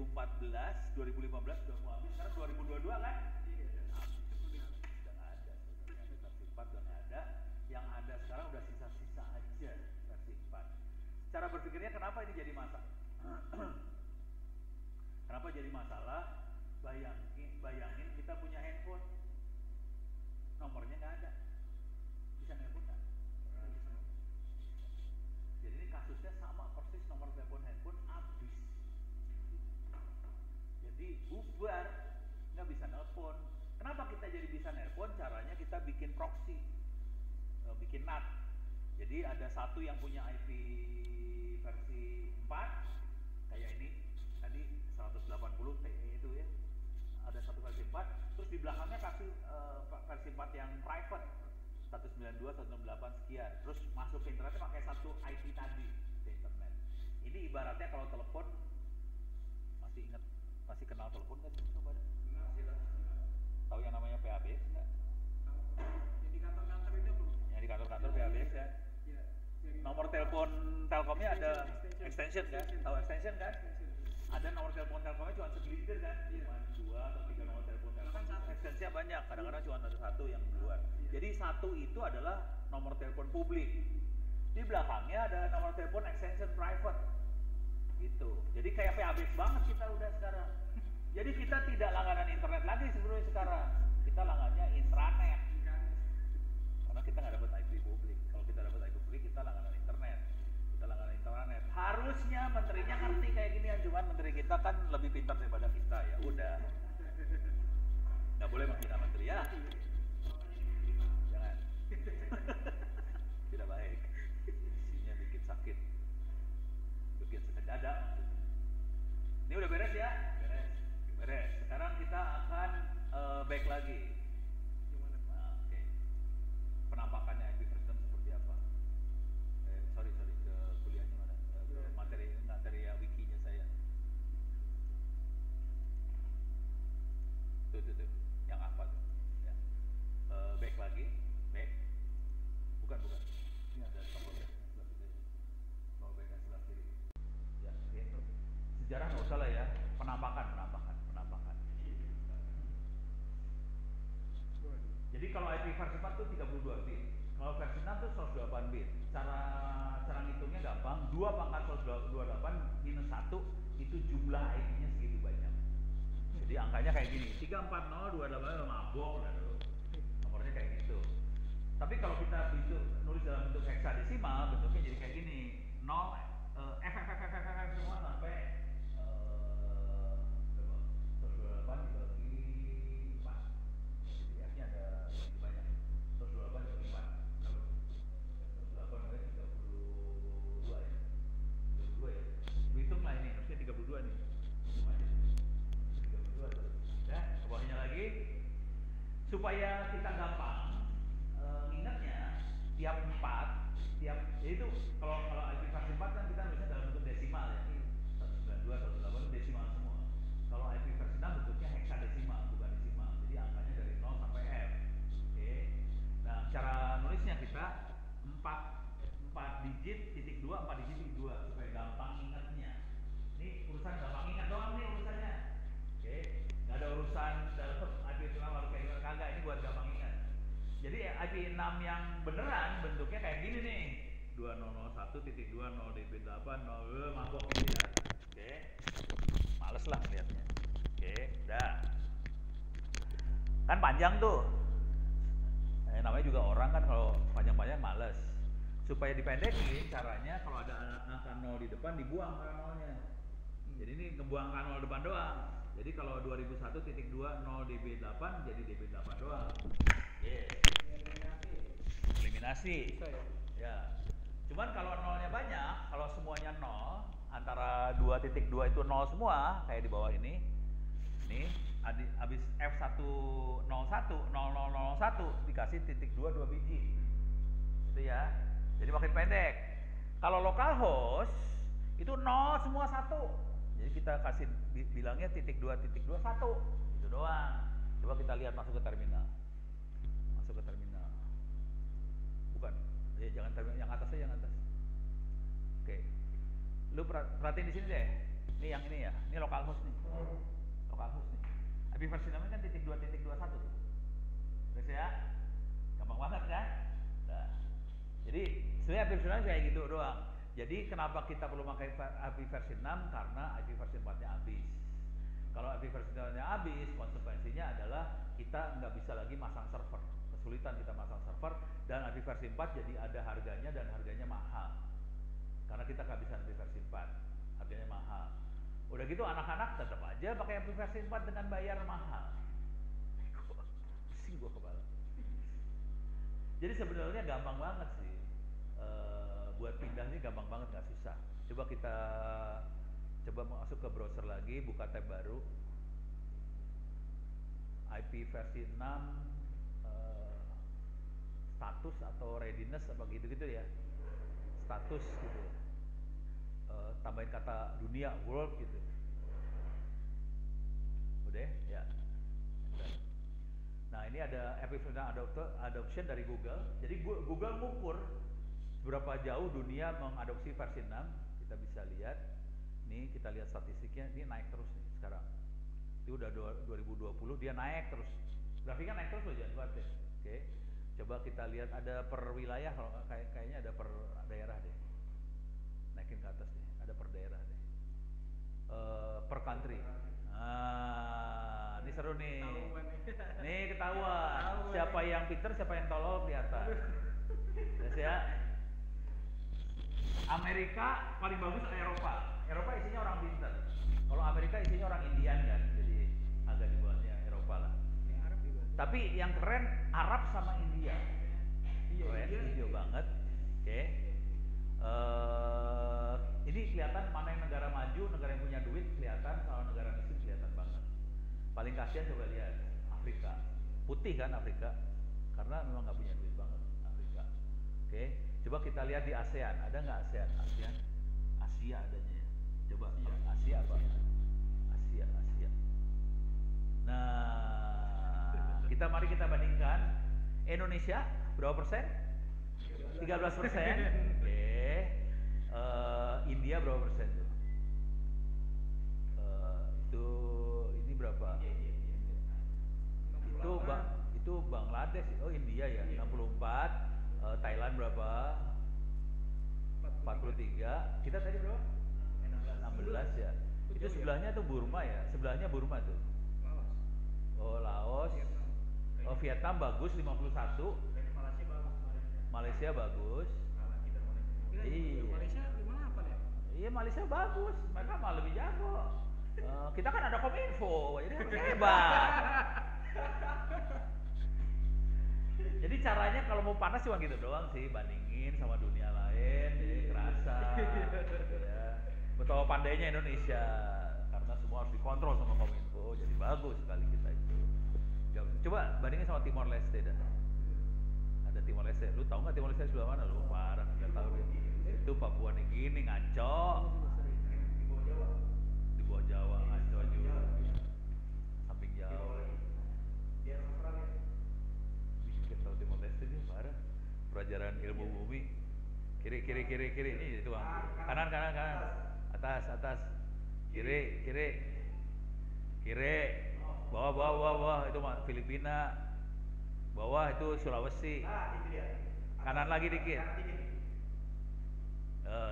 2014, 2015 sudah mau habis, sekarang 2022 kan? Udah nggak ada, sebenarnya versi 4 udah nggak ada. Yang ada sekarang udah sisa-sisa aja versi 4. Cara berpikirnya kenapa ini jadi masalah? Kenapa jadi masalah? Bayangin kita punya handphone, nomornya nggak ada, bisa nelpon nggak? Jadi ini kasusnya sama persis, nomor telepon handphone habis. Jadi bubar, nggak bisa nelpon. Kenapa kita jadi bisa nelpon? Caranya kita bikin proxy, bikin NAT. Jadi ada satu yang punya IP versi 4, kayak ini tadi 180 TE itu ya. Ada satu versi 4, terus di belakangnya kasih versi 4 yang private 192, 168 sekian. Terus masuk ke internetnya pakai satu IP tadi ke internet. Ini ibaratnya kalau telepon, masih kenal telepon nggak sih? Coba ada. Tahu yang namanya PABX nggak? Yang di kantor-kantor itu bro. Yang di kantor-kantor PABX kan? Iya. Nomor telepon Telkomnya ada extension kan? Tahu extension kan? Ada nomor telepon Telkomnya cuma segelintir kan? Cuma 2 atau 3 nomor telepon Telkom. Extensionnya banyak, kadang-kadang cuma ada satu yang keluar. Jadi satu itu adalah nomor telepon publik. Di belakangnya ada nomor telepon extension private. Gitu. Jadi kayak PABX banget kita udah sekarang. Jadi kita tidak langganan internet lagi sebenarnya sekarang. Kita langganannya intranet. Karena kita nggak dapat IP publik. Kalau kita dapat IP publik, kita langganan internet. Kita langganan internet. Harusnya menterinya ngerti kayak gini, cuman menteri kita kan lebih pintar daripada kita, ya udah. Nggak boleh menghina menteri ya. Jangan. Tidak baik. Isinya bikin sakit. Bikin sakit dada maksudnya. Ini udah beres ya? Beres. Sekarang kita akan back lagi. Nah, oke. Penampakannya IP Freedom seperti apa? Sorry ke kuliahnya mana? Ke materi ya, wikinya saya. Tuh. Yang apa tuh? Ya. Back lagi. Back. Bukan. Ini ada tombol back sebelah kiri. Tombol back yang sebelah kiri. Ya, oke. Sejarah nggak usah lah ya. Penampakan. Jadi kalau IP versi 4 itu 32 bit, kalau versi 6 itu 128 bit. Cara ngitungnya gampang, 2 pangkat 128 minus 1 itu jumlah IP-nya segitu banyak. Jadi angkanya kayak gini, 34028 mabok lah dulu. Nomornya kayak gitu. Tapi kalau kita nulis dalam bentuk heksadesimal, bentuknya jadi kayak gini, 0 F semua sampai 128 dibagi 4. Jadi F-nya ada lebih banyak. 128 dibagi 4. 128 berarti 32 ya. 32 ya. Hitung lah ini, harusnya 32 nih. Hitung aja. 32 tuh. Ya, ke bawahnya lagi. Supaya kita gampang ingatnya, tiap 4, yaitu kalau IP versi 4 kan kita nulisnya dalam bentuk desimal ya. 192, 128 desimal semua. Kalau IP versi 6 bentuknya heksadesimal, bukan desimal. Jadi angkanya dari 0 sampai F. Oke. Nah, cara nulisnya kita 4 digit titik 2, 4 digit titik 2 supaya gampang ingatnya. Ini urusan gampang ingat doang nih urusannya. Oke. Nggak ada urusan dalam IP 6 harus kayak gimana, kagak, ini buat gampang ingat. Jadi IP 6 yang beneran bentuknya kayak gini nih. 2001.20db8 mabok gitu ya. Oke. Males lah ngeliatnya. Oke, udah. Kan panjang tuh. Namanya juga orang kan kalau panjang-panjang males. Supaya dipendekin caranya kalau ada angka 0 di depan dibuang angka 0-nya. Jadi ini ngebuang angka 0 depan doang. Jadi kalau 2001.20db8 jadi db8 doang. Eliminasi. Ya. Cuman kalau nolnya banyak, kalau semuanya 0, antara 2.2 itu 0 semua, kayak di bawah ini. Nih, habis F101, 0001 dikasih titik 2 biji. Itu ya. Jadi makin pendek. Kalau localhost itu 0 semua 1. Jadi kita kasih bilangnya titik 2 1. Itu doang. Coba kita lihat masuk ke terminal. Bukan. Ya, jangan terminal yang atas aja, yang atas. Oke. Lu perhatiin di sini deh. Ini yang ini ya, ini localhost nih. Localhost nih. IP versi 6 kan titik 2.21 tuh. Terus ya, gampang banget kan? Nah, jadi sebenarnya IP versi 6 kayak gitu doang. Jadi kenapa kita perlu pakai IP versi 6? Karena IP versi 4-nya habis. Kalau IP versi 4-nya habis, konsekuensinya adalah kita nggak bisa lagi masang server. Kesulitan kita masang server, dan IP versi 4 jadi ada harganya dan harganya mahal. Karena kita nggak bisa IP versi 4, harganya mahal. Udah gitu anak-anak tetap aja pakai IP versi 4 dengan bayar mahal. Pusing gua kepala. Jadi sebenarnya gampang banget sih. Buat pindah ini gampang banget, nggak susah. Coba kita masuk ke browser lagi, buka tab baru. IP versi 6 status atau readiness apa gitu-gitu ya. Status gitu ya. Tambahin kata dunia, world gitu. Udah ya. Nah, ini ada IP versi 6 adoption dari Google. Jadi Google ngukur seberapa jauh dunia mengadopsi versi 6. Kita bisa lihat. Nih, kita lihat statistiknya, ini naik terus nih sekarang. Itu udah 2020, dia naik terus. Grafiknya naik terus loh, jangan khawatir. Oke. Coba kita lihat ada per wilayah, kalau kayaknya ada per daerah deh. Naikin ke atas deh, ada per daerah deh. Per country. Ini seru nih. Nih ketahuan. Siapa yang pinter, siapa yang tolol kelihatan. Yes ya. Amerika paling bagus Eropa. Eropa isinya orang pinter. Kalau Amerika isinya orang Indian kan, jadi agak di bawahnya Eropa lah. Tapi yang keren Arab sama India. Keren, hijau banget. Oke. Ini kelihatan mana yang negara maju, negara yang punya duit kelihatan, kalau negara miskin kelihatan banget. Paling kasihan coba lihat Afrika. Putih kan Afrika, karena memang nggak punya duit banget Afrika. Oke. Coba kita lihat di ASEAN, ada nggak ASEAN? ASEAN? Asia adanya ya. Coba Asia apa? Asia. Nah, mari kita bandingkan. Indonesia berapa persen? 13%. Oke. India berapa persen tuh? Ini berapa? Itu Bangladesh. Oh, India ya, 64. Thailand berapa? 43. Kita tadi berapa? 16 ya. Itu sebelahnya tuh Burma ya. Sebelahnya Burma tuh. Oh, Laos. Oh, Vietnam bagus 51. Malaysia bagus. Iya. Malaysia 58 ya? Iya, Malaysia bagus. Mereka malah lebih jago. Kita kan ada Kominfo, jadi harus hebat. Jadi caranya kalau mau panas cuma gitu doang sih, bandingin sama dunia lain, jadi kerasa. Gitu ya. Betapa pandainya Indonesia, karena semua harus dikontrol sama Kominfo, jadi bagus sekali kita itu. Coba bandingin sama Timor Leste dah. Ada Timor Leste, lu tahu nggak Timor Leste sebelah mana? Lu parah, nggak tahu deh. Itu Papua nih gini ngaco. Di bawah Jawa ngaco juga. Samping jauh. Bikin tahu Timor Leste nih parah. Pelajaran ilmu bumi. Kiri ini itu kanan. Atas. Kiri. Bawah itu Filipina. Bawah itu Sulawesi. Kanan lagi dikit.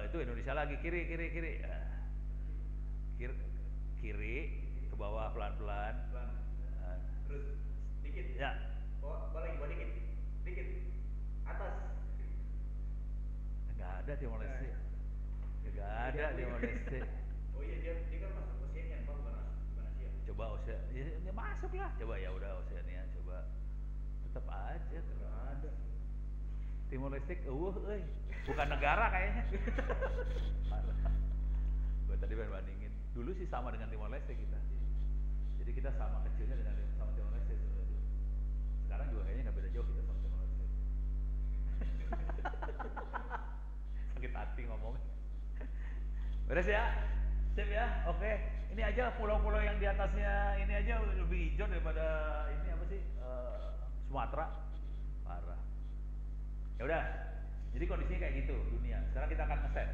Itu Indonesia lagi. Kiri. Kiri ke bawah pelan-pelan. Terus dikit. Ya. Bawah dikit. Atas. Nggak ada Timor Leste. Nggak ada Timor Leste. Oh iya, dia kan masuk Oceania, bukan Asia. Coba Oceania, ya masuk lah. Coba ya udah Oceania, coba. Tetap aja nggak ada. Timor Leste, bukan negara kayaknya. Parah. Gue tadi bandingin. Dulu sih sama dengan Timor Leste kita. Jadi kita sama kecilnya sama Timor Leste sebenarnya. Sekarang juga kayaknya nggak beda jauh kita sama Timor Leste. Sakit hati ngomongnya. Beres ya? Sip ya? Oke. Ini aja pulau-pulau yang di atasnya ini aja lebih hijau daripada ini apa sih? Sumatera. Parah. Ya udah. Jadi kondisinya kayak gitu dunia. Sekarang kita akan ngeset.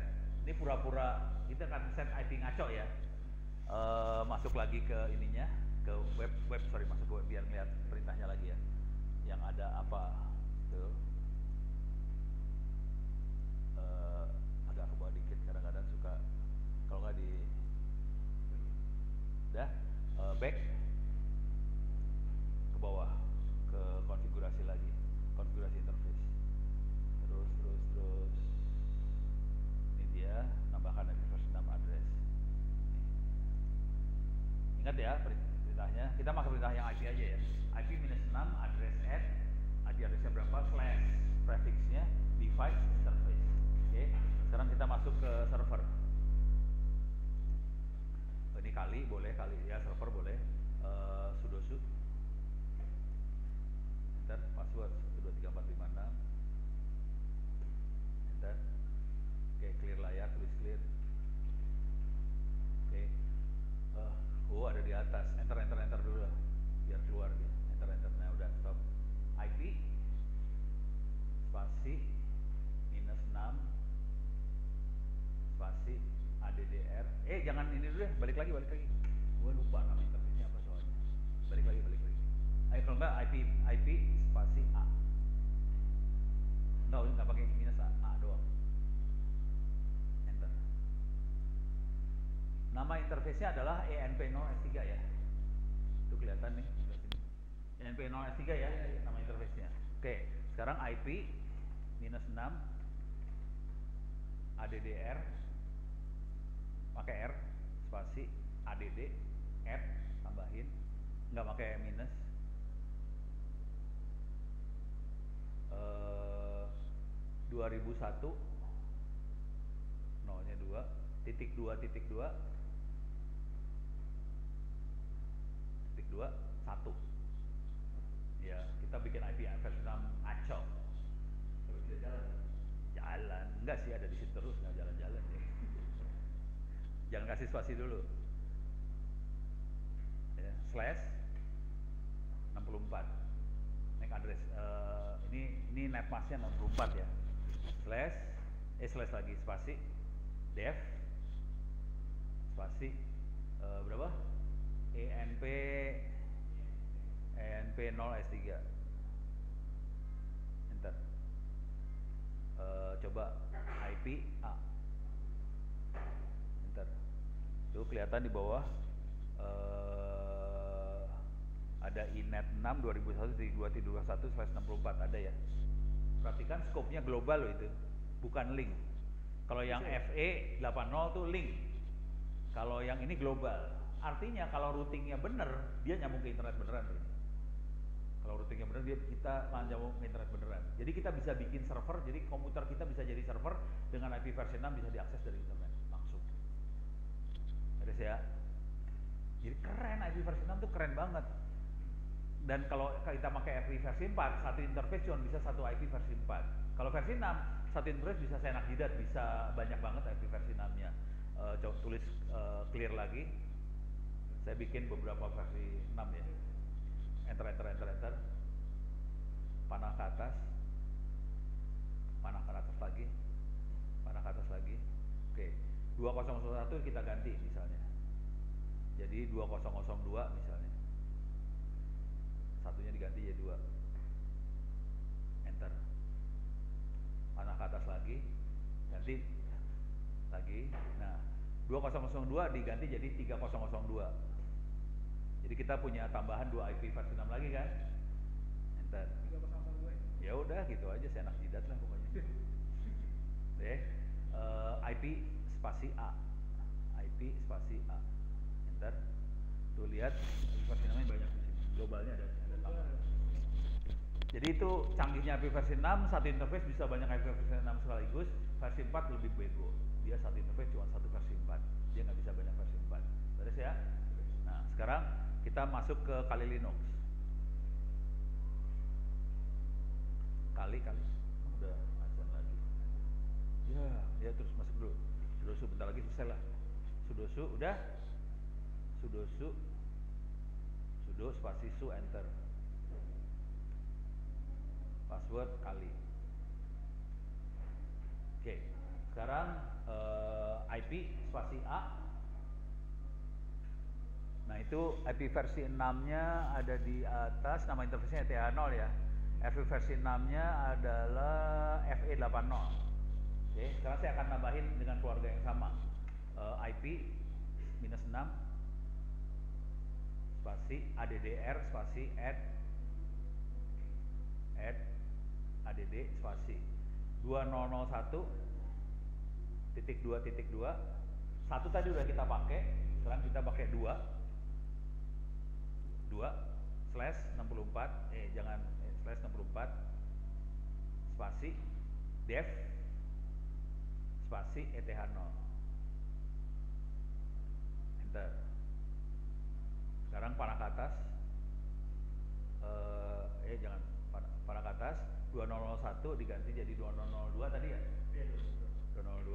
Ini pura-pura kita akan set IP ngaco ya. Masuk lagi ke ininya, ke web masuk ke web biar ngeliat perintahnya lagi ya. Yang ada apa tuh? Agak ke bawah dikit, kadang-kadang suka kalau nggak di udah back ke bawah ke konfigurasi lagi, konfigurasi interface, terus ini dia nambahkan IP versi 6 address. Ingat ya perintahnya, kita masuk perintah yang IP aja ya, IP -6 address add, IP addressnya berapa, slash prefixnya device interface. Oke, sekarang kita masuk ke server. Ini kali boleh, kali ya server boleh. Sudoku enter password 123456 enter. Oke, clear layar, tulis clear. Oke, ada di atas, enter dulu lah biar keluar dia, enter. Nah udah stop. IP spasi -6 spasi ADDR. Jangan ini dulu deh, balik lagi. Gue lupa nama interface-nya apa soalnya. Balik lagi. Ayo kalau enggak IP spasi A. No, nggak pakai -A doang. Enter. Nama interface-nya adalah ENP0S3 ya. Itu kelihatan nih di sini. ENP0S3 ya, nama interface-nya. Oke, sekarang IP -6 ADDR pakai R spasi ADD R tambahin, nggak pakai minus. 2001 nolnya 2 titik 2 1 ya, kita bikin IP versi 6 acok. Tapi bisa jalan enggak sih, ada di situ terus, nggak jalan-jalan ya. Jangan kasih spasi dulu ya, slash 64 MAC address. Ini netmasknya 64 ya, slash lagi spasi dev spasi berapa ENP0S3 enter. Coba IP A enter. Tuh kelihatan di bawah ada inet 6 2001/2.21/64 ada ya. Perhatikan skopnya global loh itu, bukan link. Kalau yang FE 80 tuh link. Kalau yang ini global. Artinya kalau routingnya bener, dia nyambung ke internet beneran. Kalau routingnya bener, kita nyambung ke internet beneran. Jadi kita bisa bikin server, jadi komputer kita bisa jadi server dengan IP versi 6 bisa diakses dari internet langsung. Beres ya. Jadi keren, IP versi 6 tuh keren banget. Dan kalau kita pakai IP versi 4, satu interface cuma bisa satu IP versi 4. Kalau versi 6, satu interface bisa seenak jidat, bisa banyak banget IP versi 6-nya. Coba tulis clear lagi. Saya bikin beberapa versi 6 ya. Enter. Panah ke atas lagi. Oke, 2001 kita ganti misalnya. Jadi 2002 misalnya. Satunya diganti jadi 2. Enter. Panah ke atas lagi, ganti lagi. Nah, 2002 diganti jadi 3002. Jadi kita punya tambahan 2 IP versi 6 lagi kan? Enter. 3002. Ya udah gitu aja, seenak jidat lah pokoknya. IP spasi A. Enter. Tuh lihat IP versi 6 banyak di sini. Globalnya ada tambahan. Jadi itu canggihnya IP versi 6, satu interface bisa banyak IP versi 6 sekaligus. Versi 4 lebih bego. Dia satu interface cuma satu versi 4. Dia nggak bisa banyak versi 4. Beres ya? Nah, sekarang kita masuk ke Kali Linux. Kali udah azan lagi. Ya terus masuk dulu. Sudoku bentar lagi selesai lah. Sudoku udah. Sudo spasi su enter. Password Kali. Oke, sekarang IP spasi A Nah itu IP versi 6-nya ada di atas, nama interface-nya ETH0 ya. IP versi 6-nya adalah FE80. Oke, sekarang saya akan nambahin dengan keluarga yang sama. IP -6 spasi ADDR spasi add ADD spasi 2001.2.2. Satu tadi udah kita pakai, sekarang kita pakai 2 slash 64 slash 64 spasi dev spasi ETH0 enter. Sekarang panah ke atas jangan panah ke atas 2001 diganti jadi 2002 tadi ya. 2002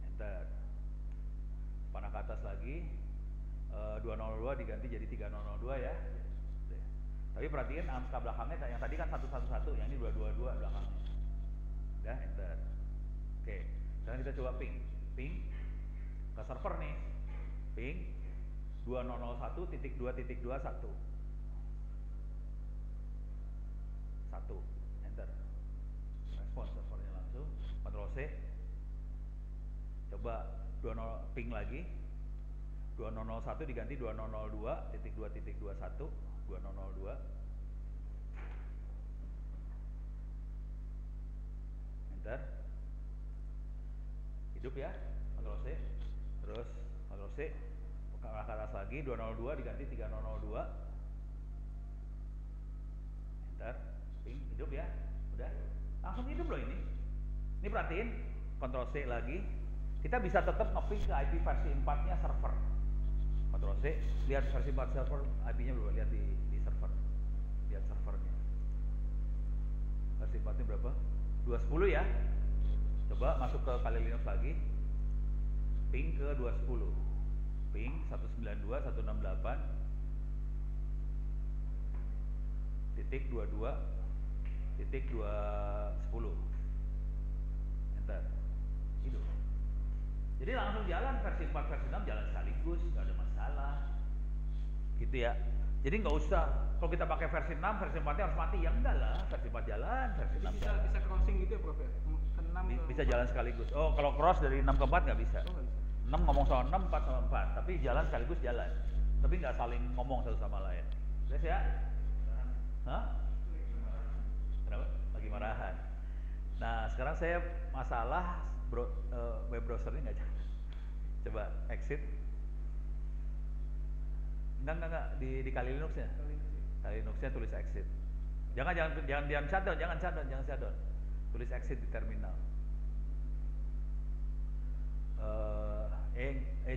enter. Panah ke atas lagi 202 diganti jadi 3002 ya. Tapi perhatiin angka belakangnya yang tadi kan 111, yang ini 222 belakangnya. Udah enter. Oke, sekarang kita coba ping ke server nih. Ping 2001.2.21 enter. Respon servernya langsung. Ctrl C. Coba 20 ping lagi 2001 diganti 2002.2.21 2002 enter. Hidup ya. Ctrl C. Terus Ctrl C ke atas lagi 202 diganti 3002 enter. Ping hidup ya. Udah langsung hidup loh ini perhatiin. Ctrl C lagi, kita bisa tetap nge-ping ke IP versi 4 nya server. Ctrl C, lihat versi 4 server, IP nya berapa, lihat di server, lihat servernya versi 4 nya berapa, 210 ya. Coba masuk ke Kali Linux lagi, ping ke 210, ping 192.168.22.210 enter. Hidup. Jadi langsung jalan versi 4 versi 6 jalan sekaligus, nggak ada masalah gitu ya. Jadi nggak usah kalau kita pakai versi 6 versi 4 nya harus mati, ya enggak lah, versi 4 jalan, versi 6 bisa jalan. bisa crossing gitu ya Prof ya? Ke 6 Bisa jalan sekaligus. Oh, kalau cross dari 6 ke 4 nggak bisa. Oh, nggak bisa. 6 ngomong sama 6, 4 sama 4, tapi jalan sekaligus jalan. Tapi nggak saling ngomong satu sama lain. Jelas ya? Hah? Kenapa? Lagi marahan. Nah, sekarang saya masalah web browsernya nggak jalan. Coba exit. Enggak di Kali Linux-nya. Kali Linux-nya tulis exit. Jangan shutdown, jangan shutdown. Tulis exit di terminal.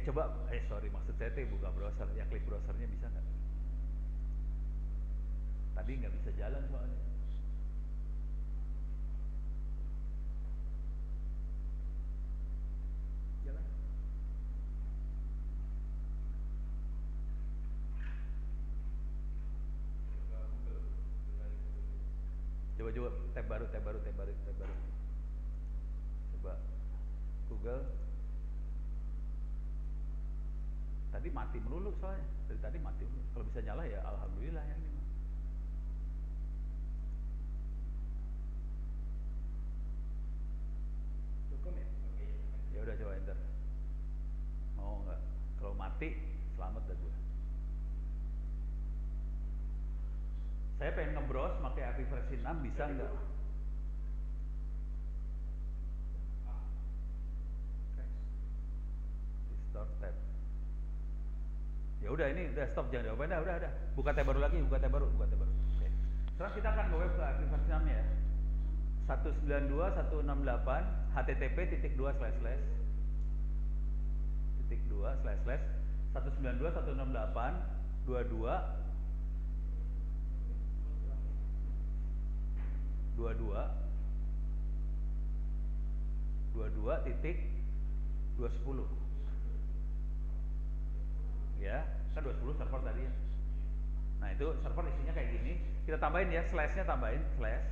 Coba maksud saya tuh buka browser, ya klik browsernya bisa nggak? Tadi nggak bisa jalan soalnya. Jalan. Coba tab baru. Coba Google. Tadi mati melulu soalnya. Dari tadi mati melulu. Kalau bisa nyala ya alhamdulillah ya ini. .com ya? Ya udah coba enter. Mau nggak? Kalau mati selamat dah gue. Saya pengen nge-browse pakai API versi 6 bisa nggak? Restore tab. Ya udah ini udah stop, jangan diapain dah, udah. Buka tab baru lagi, buka tab baru. Oke. Sekarang kita akan ke web ke API versi 6 ya. 192.168 http://192.22.22.210 ya, kan 210 server tadi ya. Nah itu server isinya kayak gini, kita tambahin ya, slashnya tambahin slash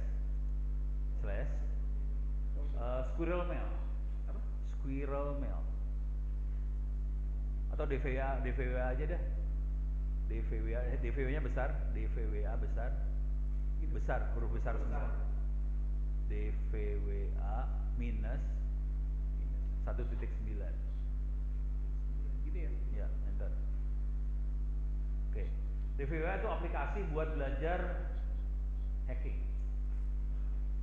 squirrel mail. Squirrel mail. Atau DVWA aja deh. DVW-nya besar, DVWA besar. Besar, huruf besar semua. DVWA minus 1.9. Gitu ya. Ya, enter. Oke. DVWA itu aplikasi buat belajar hacking.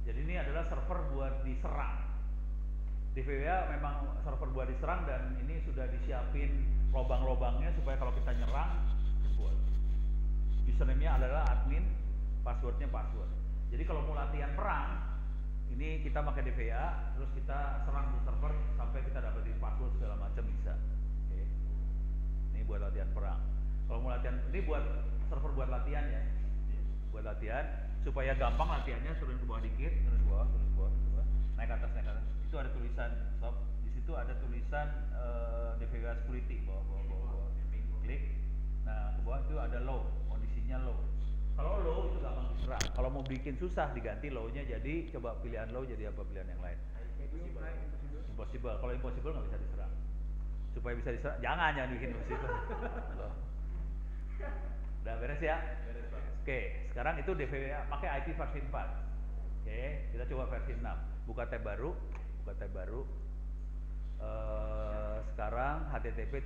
Jadi ini adalah server buat diserang. DVWA memang server buat diserang dan ini sudah disiapin lobang-lobangnya supaya kalau kita nyerang buat. Username-nya adalah admin, password-nya password. Jadi kalau mau latihan perang, ini kita pakai DVWA, terus kita serang di server sampai kita dapetin password segala macam bisa. Oke. Ini buat latihan perang. Kalau mau latihan, ini buat server buat latihan ya. Buat latihan supaya gampang latihannya, turun ke bawah dikit, turun ke bawah, turun ke bawah, turun ke bawah, naik ke atas, naik ke atas. Itu ada tulisan stop. Di situ ada tulisan DVWA security, bawah. Klik. Nah, ke bawah itu ada low, kondisinya low. Kalau low itu gampang diserang. Kalau mau bikin susah diganti low-nya jadi coba pilihan low jadi apa pilihan yang lain. Impossible. Kalau impossible nggak bisa diserang. Supaya bisa diserang, jangan bikin impossible. Loh. Udah beres ya? Oke, sekarang itu DVWA pakai IP versi 4. Oke, kita coba versi 6. Buka tab baru. Sekarang http://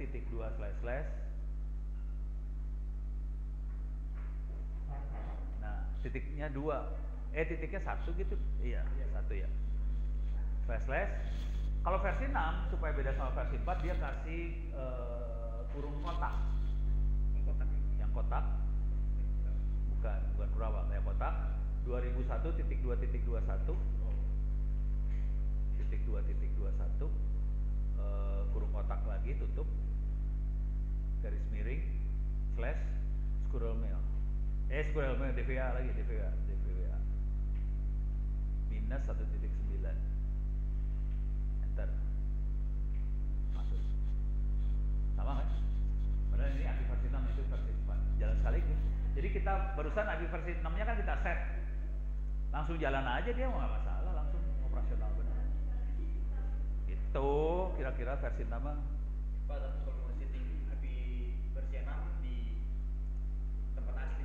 Nah, titiknya 2. Titiknya 1 gitu. Iya, 1 ya. // Kalau versi 6 supaya beda sama versi 4 dia kasih kurung kotak. Yang kotak. Bukan Kurawang, yang kotak 2001.2.21 kurung kotak lagi tutup garis miring / squirrel mail DVWA lagi DVWA minus 1.9 enter masuk sama kan? Padahal ini IP versi 6 itu versi 4 jalan sekaligus. Jadi kita barusan IP versi 6 nya kan kita set langsung jalan aja dia nggak masalah, langsung operasional benar. Itu kira-kira versi 6 mah. Pak, tapi kalau mau setting IP versi 6 di tempat asli,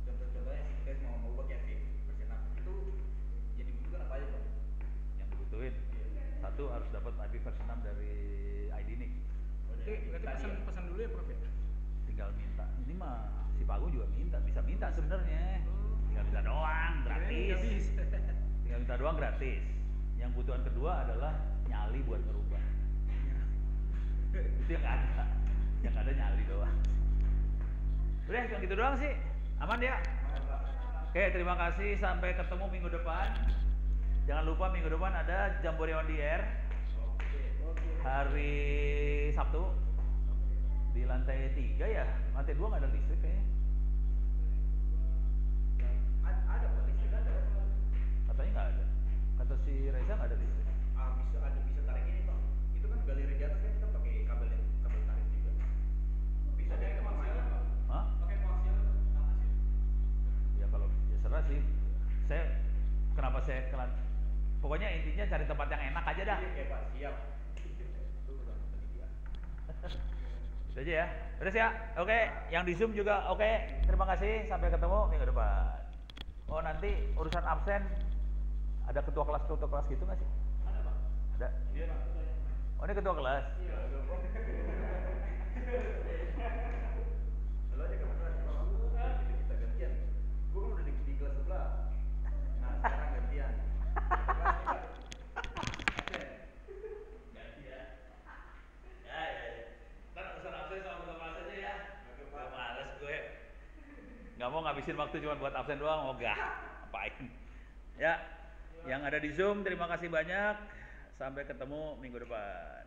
contohnya sih kita mau buat versi 6 itu jadi butuhkan apa aja Pak? Yang dibutuhin satu harus dapat IP versi 6 dari IDNIC. Oke, berarti pesan dulu ya Prof ya? Tinggal minta. Ini mah si Pak Agung juga bisa minta sebenarnya. Tinggal minta doang gratis. Tinggal minta doang gratis. Yang kebutuhan kedua adalah nyali buat ngerubah. Itu yang ada. Yang ada nyali doang. Udah, cuma gitu doang sih. Aman ya? Oke, terima kasih. Sampai ketemu minggu depan. Jangan lupa minggu depan ada Jambore on the Air. Hari Sabtu. Di lantai 3 ya? Lantai 2 nggak ada listrik kayaknya. Ada Pak, listrik ada. Katanya nggak ada. Kata si Reza nggak ada listrik. Bisa tarik ini Pak. Itu kan galeri di atas kan kita pakai kabel tarik juga. Bisa dari kemana-mana. Hah? Pakai koaksial atas ya. Ya kalau ya serah sih. Pokoknya intinya cari tempat yang enak aja dah. Oke Pak, siap. Itu aja ya. Terus ya. Oke, yang di Zoom juga oke. Terima kasih. Sampai ketemu minggu depan. Oh, nanti urusan absen ada ketua kelas gitu nggak sih? Ada Pak. Ada. Iya Pak. Oh, ini ketua kelas. Iya. Lalu aja ke kelas Pak. Kita gantian. Gua kan udah di kelas sebelah. Nah, sekarang gantian. Nggak mau ngabisin waktu cuma buat absen doang, ogah, ngapain? Ya, yang ada di Zoom terima kasih banyak. Sampai ketemu minggu depan.